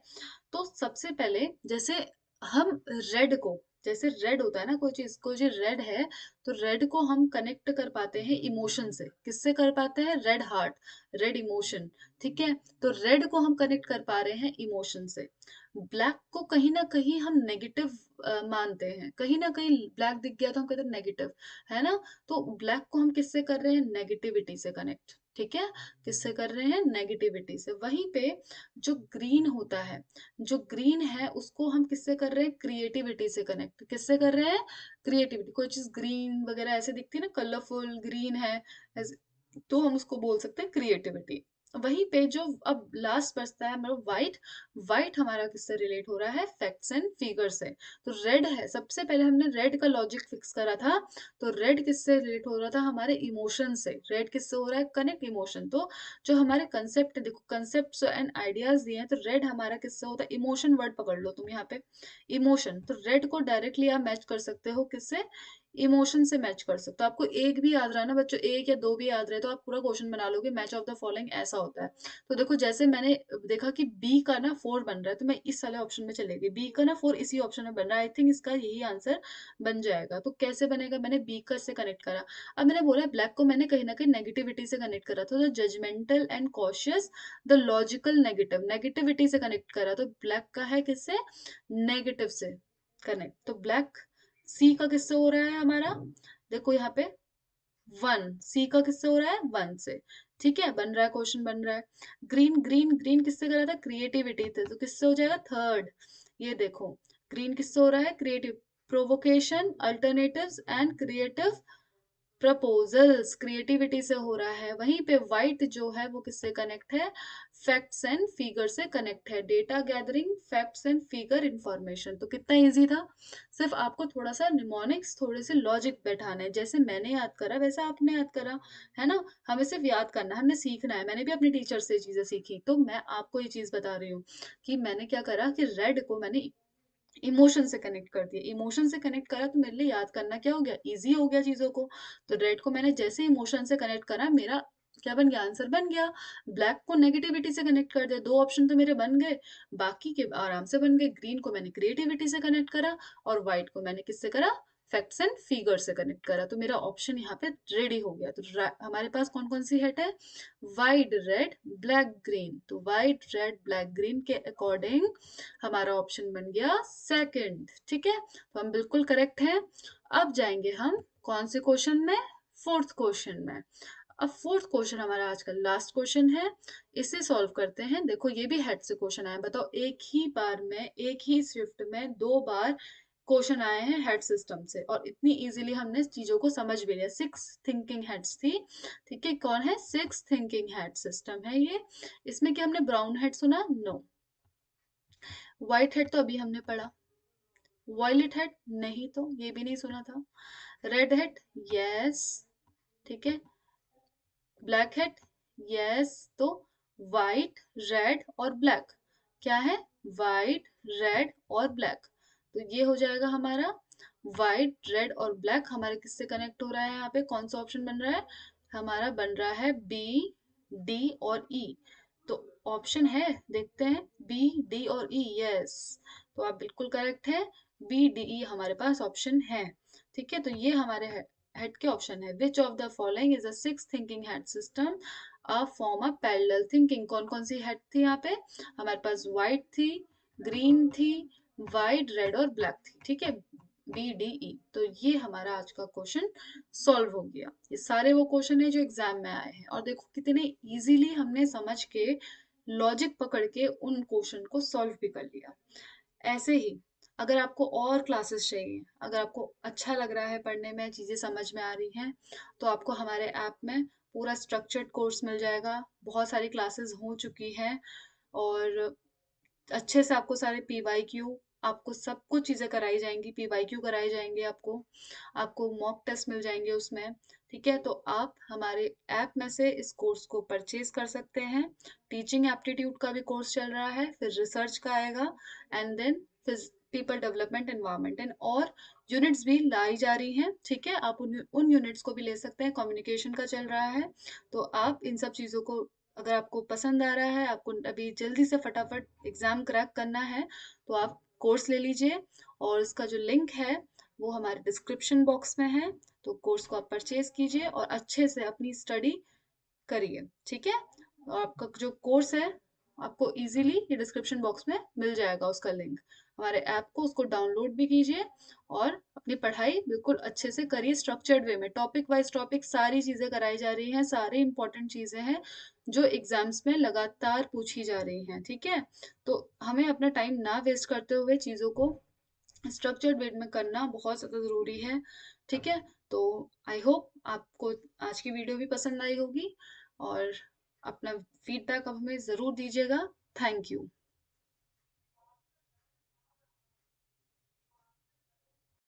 तो सबसे पहले जैसे हम रेड को, जैसे रेड होता है ना कोई चीज, कोई चीज रेड है, तो रेड को हम कनेक्ट कर पाते हैं इमोशन से। किससे कर पाते हैं? रेड हार्ट, रेड इमोशन, ठीक है? तो रेड को हम कनेक्ट कर पा रहे हैं इमोशन से। ब्लैक को कहीं ना कहीं हम नेगेटिव मानते हैं, कहीं ना कहीं ब्लैक दिख गया तो हम कहते हैं नेगेटिव, है ना? तो ब्लैक को हम किससे कर रहे हैं? नेगेटिविटी से कनेक्ट, ठीक है? किससे कर रहे हैं? नेगेटिविटी से। वहीं पे जो ग्रीन होता है, जो ग्रीन है उसको हम किससे कर रहे हैं? क्रिएटिविटी से कनेक्ट। किससे कर रहे हैं? क्रिएटिविटी। कोई चीज ग्रीन वगैरह ऐसे दिखती है ना, कलरफुल ग्रीन है ऐसे, तो हम उसको बोल सकते हैं क्रिएटिविटी। वहीं पे जो अब लास्ट बचता है हमारा व्हाइट, व्हाइट हमारा किससे रिलेट हो रहा है? फैक्ट्स एंड फिगर से। तो रेड है, सबसे पहले हमने रेड का लॉजिक फिक्स करा था। तो रेड किससे रिलेट हो रहा था? हमारे इमोशन से। रेड किससे हो रहा है? Connect emotion. तो जो हमारे कंसेप्ट, देखो कंसेप्ट एंड आइडियाज दिए हैं, तो रेड हमारा किससे होता है? इमोशन वर्ड पकड़ लो तुम यहाँ पे, इमोशन। तो रेड को डायरेक्टली आप मैच कर सकते हो किससे? इमोशन से मैच कर सकते हो। आपको एक भी याद रहा ना बच्चों, एक या दो भी याद रहे तो आप पूरा क्वेश्चन बना लोगे। मैच ऑफ द फॉलोइंग ऐसा होता है। तो देखो, जैसे मैंने देखा कि बी का ना 4 बन रहा है, तो मैं इस वाले ऑप्शन में चलेगी। बी का ना 4 इसी ऑप्शन में बन रहा है, आई थिंक इसका यही आंसर बन जाएगा। तो कैसे बनेगा? मैंने बी का इससे कनेक्ट करा। अब मैंने बोला ब्लैक को मैंने कहीं ना कहीं नेगेटिविटी से कनेक्ट करा था, तो judgmental and cautious, the logical negative, negativity से कनेक्ट करा। तो ब्लैक का है किससे? नेगेटिव से कनेक्ट। तो ब्लैक सी का किससे हो रहा है हमारा? देखो यहाँ पे 1, सी का किससे हो रहा है? 1 से। ठीक है, बन रहा है, क्वेश्चन बन रहा है। ग्रीन, ग्रीन, ग्रीन किससे करा था? क्रिएटिविटी थे, तो किससे हो जाएगा? थर्ड। ये देखो, ग्रीन किससे हो रहा है? Creative, provocation, alternatives and creative proposals, creativity से हो रहा है। वहीं पे व्हाइट जो है वो किससे कनेक्ट है? फैक्ट्स एंड फिगर से कनेक्ट है। Data gathering, facts and figure information. तो कितना इजी था। सिर्फ आपको थोड़ा सा निमोनिक्स, थोड़े से लॉजिक बैठाना है। जैसे मैंने याद करा वैसे आपने याद करा, है ना? हमें सिर्फ याद करना है, हमने सीखना है। मैंने भी अपने टीचर से ये चीजें सीखी, तो मैं आपको ये चीज बता रही हूँ कि मैंने क्या करा कि रेड को मैंने इमोशन से कनेक्ट कर दिया। इमोशन से कनेक्ट करा तो मेरे लिए याद करना क्या हो गया? इजी हो गया चीजों को। तो रेड को मैंने जैसे इमोशन से कनेक्ट करा, मेरा क्या बन गया? आंसर बन गया। ब्लैक को नेगेटिविटी से कनेक्ट कर दिया, दो ऑप्शन तो मेरे बन गए, बाकी के आराम से बन गए। ग्रीन को मैंने क्रिएटिविटी से कनेक्ट करा, और व्हाइट को मैंने किससे करा? फैक्ट्स एंड फिगर से कनेक्ट करा। तो मेरा ऑप्शन यहाँ पे रेडी हो गया। तो हमारे पास कौन कौन सी हेड है? White, red, black, green. तो वाइट, रेड, ब्लैक, ग्रीन के अकॉर्डिंग हमारा ऑप्शन बन गया सेकंड। ठीक है, तो हम बिल्कुल करेक्ट हैं। अब जाएंगे हम कौन से क्वेश्चन में? फोर्थ क्वेश्चन में। अब फोर्थ क्वेश्चन हमारा आज का लास्ट क्वेश्चन है, इसे सॉल्व करते हैं। देखो, ये भी हेड से क्वेश्चन आया। बताओ, एक ही बार में, एक ही शिफ्ट में 2 बार क्वेश्चन आए हैं हेड सिस्टम से, और इतनी इजीली हमने चीजों को समझ भी लिया। 6 थिंकिंग हेड्स थी। ठीक है, कौन है? 6 थिंकिंग हेड सिस्टम है ये। इसमें क्या हमने ब्राउन हेड सुना? नो। व्हाइट हेड तो अभी हमने पढ़ा। वॉयलेट हेड नहीं, तो ये भी नहीं सुना था। रेड हेड, यस, ठीक है। Black head, yes. तो वाइट, रेड और ब्लैक, क्या है? वाइट, रेड और ब्लैक। तो ये हो जाएगा हमारा वाइट, रेड और ब्लैक। हमारे किससे कनेक्ट हो रहा है? यहाँ पे कौन सा ऑप्शन बन रहा है? हमारा बन रहा है बी, डी और ई। तो ऑप्शन है, देखते हैं, बी, डी और ई, यस। तो आप बिल्कुल करेक्ट है। बी, डी, ई हमारे पास ऑप्शन है। ठीक है, तो ये हमारे हेड के ऑप्शन है। Which of the following is a six thinking head system a form a parallel thinking? कौन कौन सी हेड थी यहाँ पे? हमारे पास व्हाइट थी, ग्रीन थी, वाइट, रेड और ब्लैक थी। ठीक है, बी, डी, ई। तो ये हमारा आज का क्वेश्चन सॉल्व हो गया। ये सारे वो क्वेश्चन है जो एग्जाम में आए हैं, और देखो कितने इजीली हमने समझ के, लॉजिक पकड़ के उन क्वेश्चन को सॉल्व भी कर लिया। ऐसे ही अगर आपको और क्लासेस चाहिए, अगर आपको अच्छा लग रहा है पढ़ने में, चीज़ें समझ में आ रही हैं, तो आपको हमारे ऐप में पूरा स्ट्रक्चर्ड कोर्स मिल जाएगा। बहुत सारी क्लासेस हो चुकी हैं, और अच्छे से आपको सारे पीवाईक्यू, आपको सब कुछ चीज़ें कराई जाएंगी। पीवाईक्यू कराए जाएंगे आपको, आपको मॉक टेस्ट मिल जाएंगे उसमें। ठीक है, तो आप हमारे ऐप में से इस कोर्स को परचेज कर सकते हैं। टीचिंग एप्टीट्यूड का भी कोर्स चल रहा है, फिर रिसर्च का आएगा, एंड देन फिर पीपल डेवलपमेंट एनवायरनमेंट एंड और यूनिट्स भी लाई जा रही हैं, ठीक है। आप उन यूनिट्स को भी ले सकते हैं, कम्युनिकेशन का चल रहा है। तो आप इन सब चीज़ों को, अगर आपको पसंद आ रहा है, आपको अभी जल्दी से फटाफट एग्जाम क्रैक करना है, तो आप कोर्स ले लीजिए। और इसका जो लिंक है वो हमारे डिस्क्रिप्शन बॉक्स में है। तो कोर्स को आप परचेज कीजिए और अच्छे से अपनी स्टडी करिए, ठीक है। और आपका जो कोर्स है आपको इजीली ये डिस्क्रिप्शन बॉक्स में मिल जाएगा उसका लिंक। हमारे ऐप को उसको डाउनलोड भी कीजिए और अपनी पढ़ाई बिल्कुल अच्छे से करिए, स्ट्रक्चर्ड वे में, टॉपिक वाइज टॉपिक सारी चीजें कराई जा रही हैं, सारी इंपॉर्टेंट चीजें हैं जो एग्जाम्स में लगातार पूछी जा रही हैं, ठीक है। तो हमें अपना टाइम ना वेस्ट करते हुए चीजों को स्ट्रक्चर्ड वे में करना बहुत ज़्यादा ज़रूरी है, ठीक है। तो आई होप आपको आज की वीडियो भी पसंद आई होगी और अपना फीडबैक आप हमें ज़रूर दीजिएगा। Thank you.